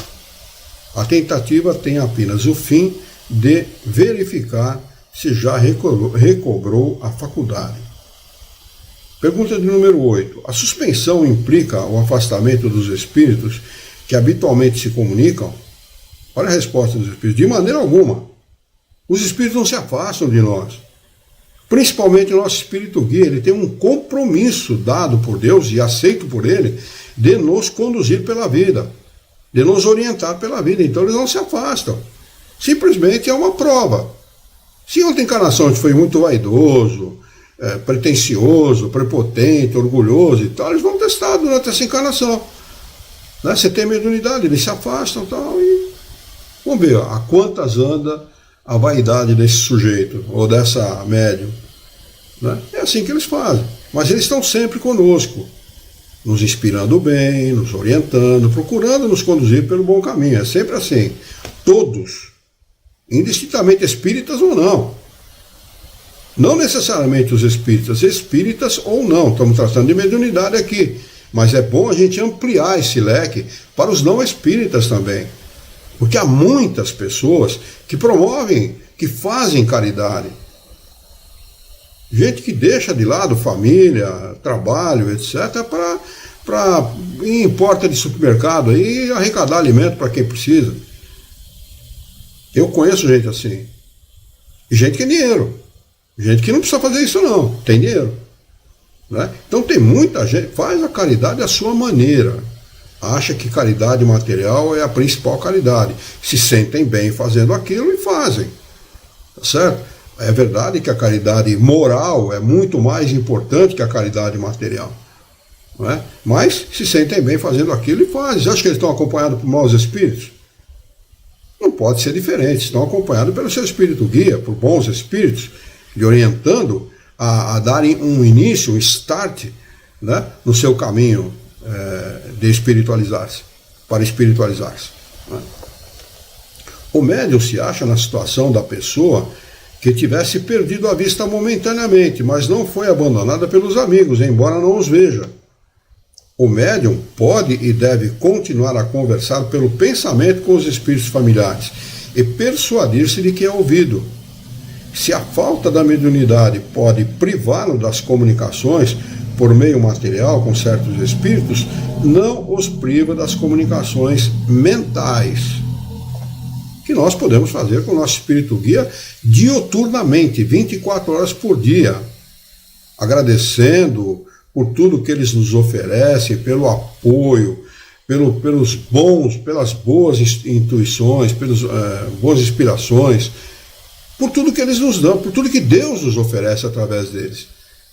A: A tentativa tem apenas o fim de verificar se já recobrou a faculdade. Pergunta de número 8. A suspensão implica o afastamento dos espíritos que habitualmente se comunicam? Olha a resposta dos espíritos: de maneira alguma. Os espíritos não se afastam de nós. Principalmente o nosso espírito guia, ele tem um compromisso dado por Deus e aceito por ele de nos conduzir pela vida, de nos orientar pela vida. Então eles não se afastam. Simplesmente é uma prova. Se em outra encarnação a gente foi muito vaidoso, pretensioso, prepotente, orgulhoso e tal, eles vão testar durante essa encarnação. Né? Você tem mediunidade, eles se afastam e tal. E vamos ver a quantas anda a vaidade desse sujeito ou dessa médium. Né? É assim que eles fazem. Mas eles estão sempre conosco, nos inspirando bem, nos orientando, procurando nos conduzir pelo bom caminho. É sempre assim. Todos, indistintamente espíritas ou não. Não necessariamente os espíritas ou não. Estamos tratando de mediunidade aqui. Mas é bom a gente ampliar esse leque para os não espíritas também. Porque há muitas pessoas que promovem, que fazem caridade. Gente que deixa de lado família, trabalho, etc., para ir em porta de supermercado e arrecadar alimento para quem precisa. Eu conheço gente assim. E gente que tem dinheiro. Gente que não precisa fazer isso não, tem dinheiro. Né? Então tem muita gente, faz a caridade à sua maneira. Acha que caridade material é a principal caridade. Se sentem bem fazendo aquilo e fazem. Tá certo? É verdade que a caridade moral é muito mais importante que a caridade material. Não é? Mas se sentem bem fazendo aquilo e fazem. Você acha que eles estão acompanhados por maus espíritos? Não pode ser diferente. Estão acompanhados pelo seu espírito guia, por bons espíritos, lhe orientando a darem um início, um start, né, no seu caminho de espiritualizar-se, para espiritualizar-se. Né? O médium se acha na situação da pessoa que tivesse perdido a vista momentaneamente, mas não foi abandonada pelos amigos, embora não os veja. O médium pode e deve continuar a conversar pelo pensamento com os espíritos familiares e persuadir-se de que é ouvido. Se a falta da mediunidade pode privá-lo das comunicações por meio material com certos espíritos, não os priva das comunicações mentais, que nós podemos fazer com o nosso espírito guia diuturnamente, 24 horas por dia, agradecendo por tudo que eles nos oferecem, pelo apoio, pelas boas intuições, pelas boas inspirações, por tudo que eles nos dão, por tudo que Deus nos oferece através deles.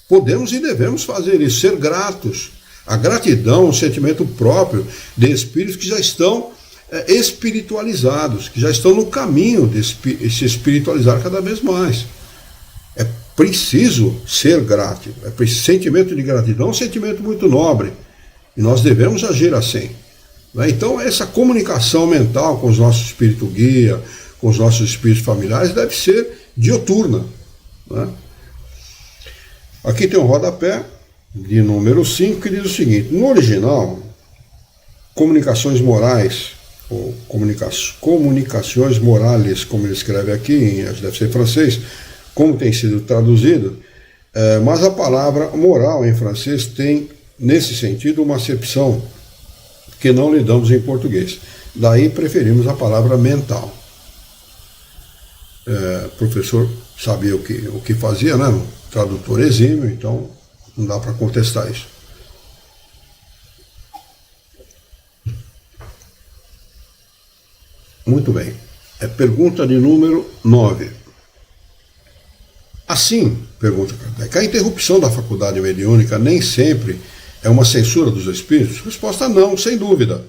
A: Podemos e devemos fazer isso, ser gratos. A gratidão é um sentimento próprio de espíritos que já estão espiritualizados, que já estão no caminho de se espiritualizar cada vez mais. É preciso ser grato. Esse sentimento de gratidão é um sentimento muito nobre. E nós devemos agir assim. Então, essa comunicação mental com os nossos espíritos guia, com os nossos espíritos familiares, deve ser diuturna. Né? Aqui tem um rodapé de número 5 que diz o seguinte: no original, comunicações morais, ou comunicações morales, como ele escreve aqui, deve ser em francês, como tem sido traduzido, mas a palavra moral em francês tem nesse sentido, uma acepção que não lhe damos em português. Daí preferimos a palavra mental. O professor sabia o que fazia, né? Um tradutor exímio, então não dá para contestar isso. Muito bem. Pergunta de número 9. Assim, pergunta Kardec, a interrupção da faculdade mediúnica nem sempre é uma censura dos espíritos? Resposta: não, sem dúvida,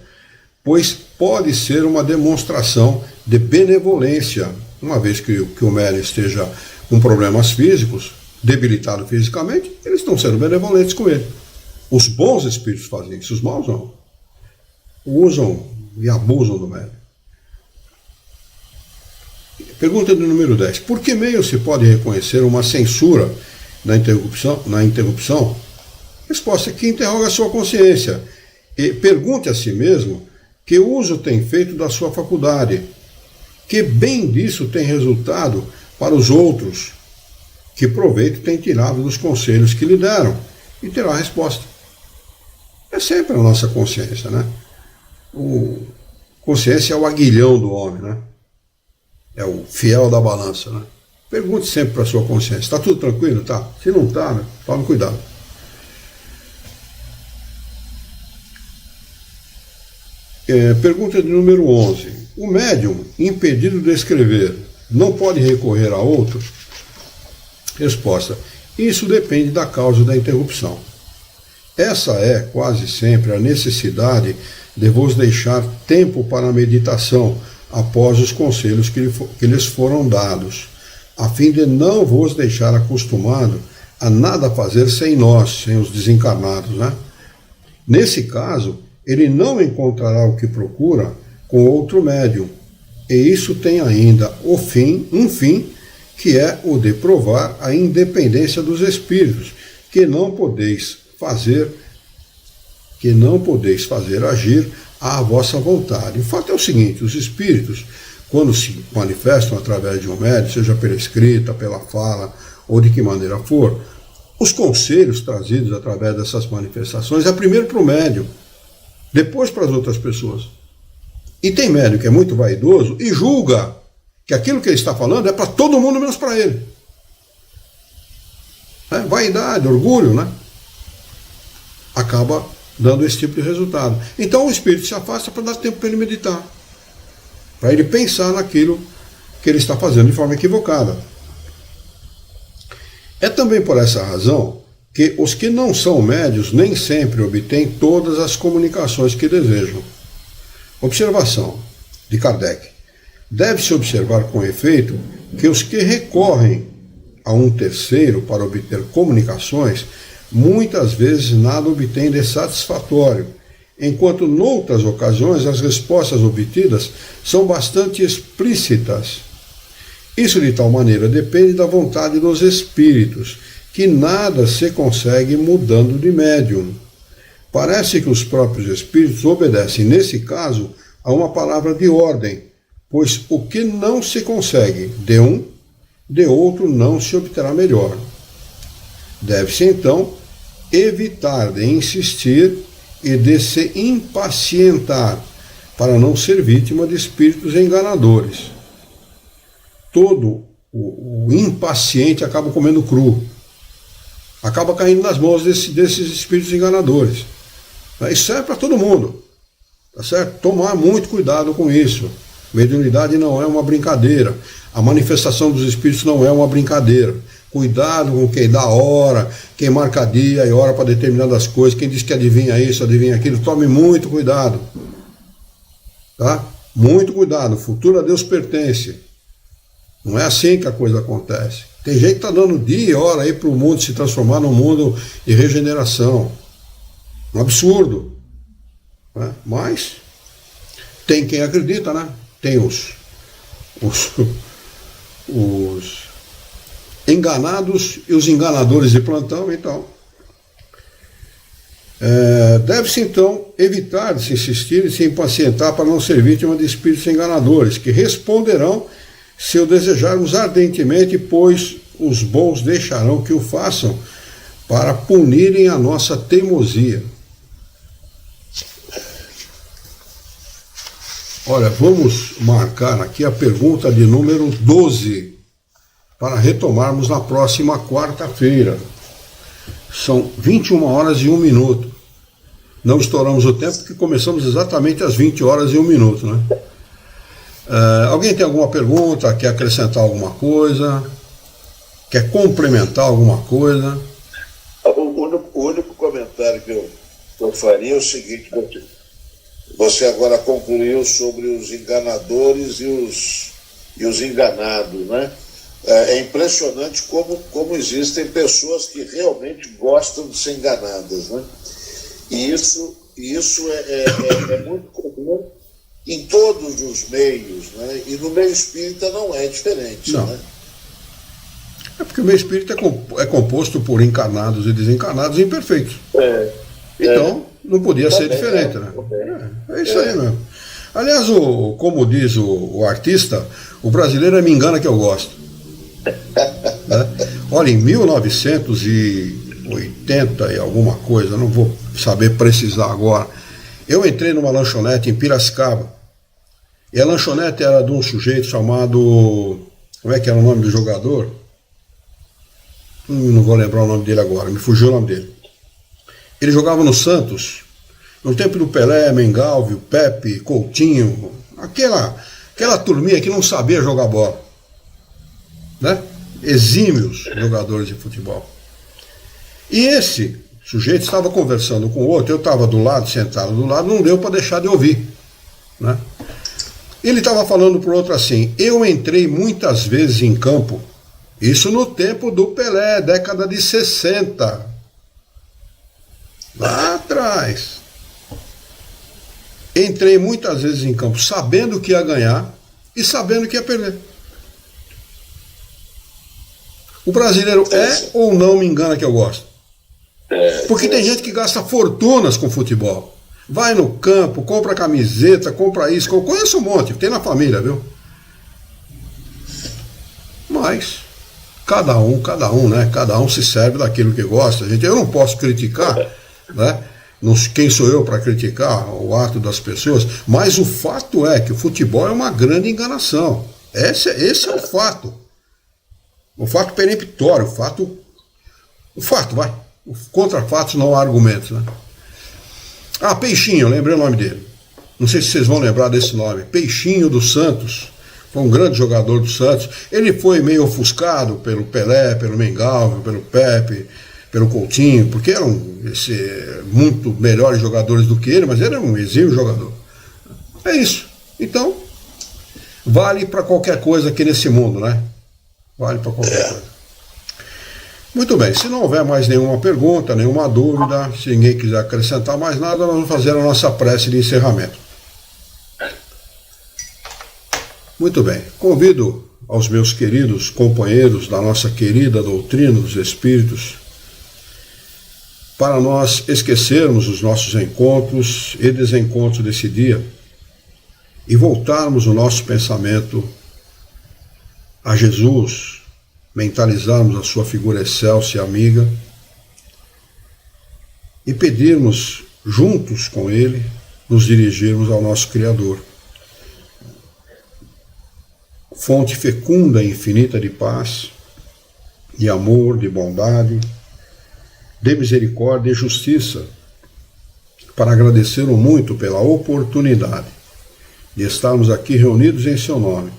A: pois pode ser uma demonstração de benevolência, uma vez que o médium esteja com problemas físicos, debilitado fisicamente, eles estão sendo benevolentes com ele. Os bons espíritos fazem isso, os maus não. Usam e abusam do médium. Pergunta do número 10. Por que meio se pode reconhecer uma censura na interrupção? Resposta: que interroga a sua consciência e pergunte a si mesmo que uso tem feito da sua faculdade, que bem disso tem resultado para os outros, que proveito tem tirado dos conselhos que lhe deram, e terá a resposta. É sempre a nossa consciência, né? Consciência é o aguilhão do homem, né? É o fiel da balança, né? Pergunte sempre para a sua consciência: está tudo tranquilo? Tá? Se não está, né? Tome cuidado. Pergunta de número 11. O médium, impedido de escrever, não pode recorrer a outro? Resposta: isso depende da causa da interrupção. Essa é, quase sempre, a necessidade de vos deixar tempo para a meditação após os conselhos que lhes foram dados, a fim de não vos deixar acostumado a nada fazer sem nós, sem os desencarnados, né? Nesse caso, ele não encontrará o que procura com outro médium, e isso tem ainda um fim, que é o de provar a independência dos espíritos, que não podeis fazer agir à vossa vontade. O fato é o seguinte: os espíritos, quando se manifestam através de um médium, seja pela escrita, pela fala, ou de que maneira for, os conselhos trazidos através dessas manifestações é primeiro para o médium, depois para as outras pessoas. E tem médium que é muito vaidoso e julga que aquilo que ele está falando é para todo mundo menos para ele. Vaidade, orgulho, né? Acaba dando esse tipo de resultado. Então o espírito se afasta para dar tempo para ele meditar, para ele pensar naquilo que ele está fazendo de forma equivocada. É também por essa razão que os que não são médios nem sempre obtêm todas as comunicações que desejam. Observação de Kardec. Deve-se observar com efeito que os que recorrem a um terceiro para obter comunicações muitas vezes nada obtêm de satisfatório, enquanto noutras ocasiões as respostas obtidas são bastante explícitas. Isso de tal maneira depende da vontade dos espíritos, que nada se consegue mudando de médium. Parece que os próprios espíritos obedecem, nesse caso, a uma palavra de ordem, pois o que não se consegue de um, de outro não se obterá melhor. Deve-se, então, evitar de insistir e de se impacientar, para não ser vítima de espíritos enganadores. Todo o impaciente acaba comendo cru, acaba caindo nas mãos desses espíritos enganadores. Isso é para todo mundo, tá certo? Tomar muito cuidado com isso. Mediunidade não é uma brincadeira, a manifestação dos espíritos não é uma brincadeira. Cuidado com quem dá hora, quem marca dia e hora para determinadas coisas, quem diz que adivinha isso, adivinha aquilo. Tome muito cuidado, tá? Muito cuidado, o futuro a Deus pertence. Não é assim que a coisa acontece. Tem gente que está dando dia e hora aí para o mundo se transformar num mundo de regeneração. Um absurdo, né? Mas tem quem acredita, né? Tem os enganados e os enganadores de plantão, então. Deve-se, então, evitar de se insistir e se impacientar para não ser vítima de espíritos enganadores, que responderão se o desejarmos ardentemente, pois os bons deixarão que o façam, para punirem a nossa teimosia. Olha, vamos marcar aqui a pergunta de número 12, para retomarmos na próxima quarta-feira. São 21 horas e 1 minuto. Não estouramos o tempo porque começamos exatamente às 20 horas e 1 minuto, né? Alguém tem alguma pergunta? Quer acrescentar alguma coisa? Quer complementar alguma coisa?
B: O único comentário que eu faria é o seguinte: você agora concluiu sobre os enganadores e os enganados, né? É impressionante como existem pessoas que realmente gostam de ser enganadas, né? E isso é muito comum em todos os meios, né? E no meio espírita não é diferente,
A: não.
B: Né?
A: É porque o meio espírita é composto por encarnados e desencarnados imperfeitos. Então, não podia ser diferente, né? É isso aí mesmo. Aliás, como diz o artista, o brasileiro me engana que eu gosto. Né? Olha, em 1980 e alguma coisa, não vou saber precisar agora, eu entrei numa lanchonete em Piracicaba. E a lanchonete era de um sujeito chamado... Como é que era o nome do jogador? Não vou lembrar o nome dele agora, me fugiu o nome dele. Ele jogava no Santos, no tempo do Pelé, Mengalvio, Pepe, Coutinho, aquela turminha que não sabia jogar bola, né? Exímios jogadores de futebol. E esse sujeito estava conversando com o outro, eu estava do lado, sentado do lado, não deu para deixar de ouvir, né? Ele estava falando para o outro assim: eu entrei muitas vezes em campo, isso no tempo do Pelé, década de 60. Lá atrás. Entrei muitas vezes em campo sabendo que ia ganhar e sabendo que ia perder. O brasileiro é ou não me engana que eu gosto? Porque tem gente que gasta fortunas com futebol. Vai no campo, compra camiseta, compra isso. Eu conheço um monte, tem na família, viu? Mas... Cada um, né? Cada um se serve daquilo que gosta. Eu não posso criticar, né? Quem sou eu para criticar o ato das pessoas? Mas o fato é que o futebol é uma grande enganação. Esse é o fato. O fato peremptório, o fato, vai. Contra fatos não há argumentos, né? Peixinho, eu lembrei o nome dele. Não sei se vocês vão lembrar desse nome. Peixinho do Santos. Foi um grande jogador do Santos. Ele foi meio ofuscado pelo Pelé, pelo Mengalvio, pelo Pepe, pelo Coutinho, porque eram muito melhores jogadores do que ele, mas ele era um exímio jogador. É isso. Então, vale para qualquer coisa aqui nesse mundo, né? Vale para qualquer coisa. Muito bem, se não houver mais nenhuma pergunta, nenhuma dúvida, se ninguém quiser acrescentar mais nada, nós vamos fazer a nossa prece de encerramento. Muito bem, convido aos meus queridos companheiros da nossa querida doutrina dos Espíritos para nós esquecermos os nossos encontros e desencontros desse dia e voltarmos o nosso pensamento a Jesus, mentalizarmos a sua figura excelsa e amiga e pedirmos juntos com Ele, nos dirigirmos ao nosso Criador. Fonte fecunda e infinita de paz, de amor, de bondade, de misericórdia e justiça, para agradecer-o muito pela oportunidade de estarmos aqui reunidos em seu nome,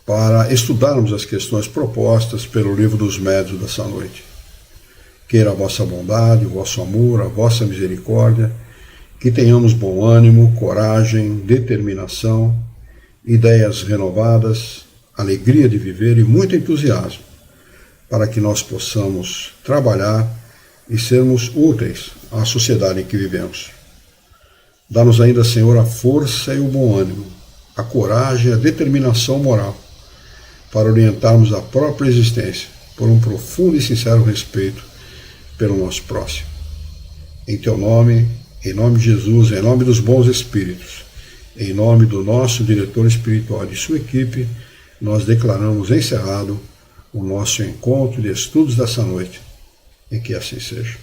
A: para estudarmos as questões propostas pelo Livro dos Médiuns dessa noite. Queira a vossa bondade, o vosso amor, a vossa misericórdia, que tenhamos bom ânimo, coragem, determinação, ideias renovadas, alegria de viver e muito entusiasmo, para que nós possamos trabalhar e sermos úteis à sociedade em que vivemos. Dá-nos ainda, Senhor, a força e o bom ânimo, a coragem e a determinação moral, para orientarmos a própria existência por um profundo e sincero respeito pelo nosso próximo. Em teu nome, em nome de Jesus, em nome dos bons espíritos, em nome do nosso diretor espiritual e de sua equipe, nós declaramos encerrado o nosso encontro de estudos dessa noite. E que assim seja.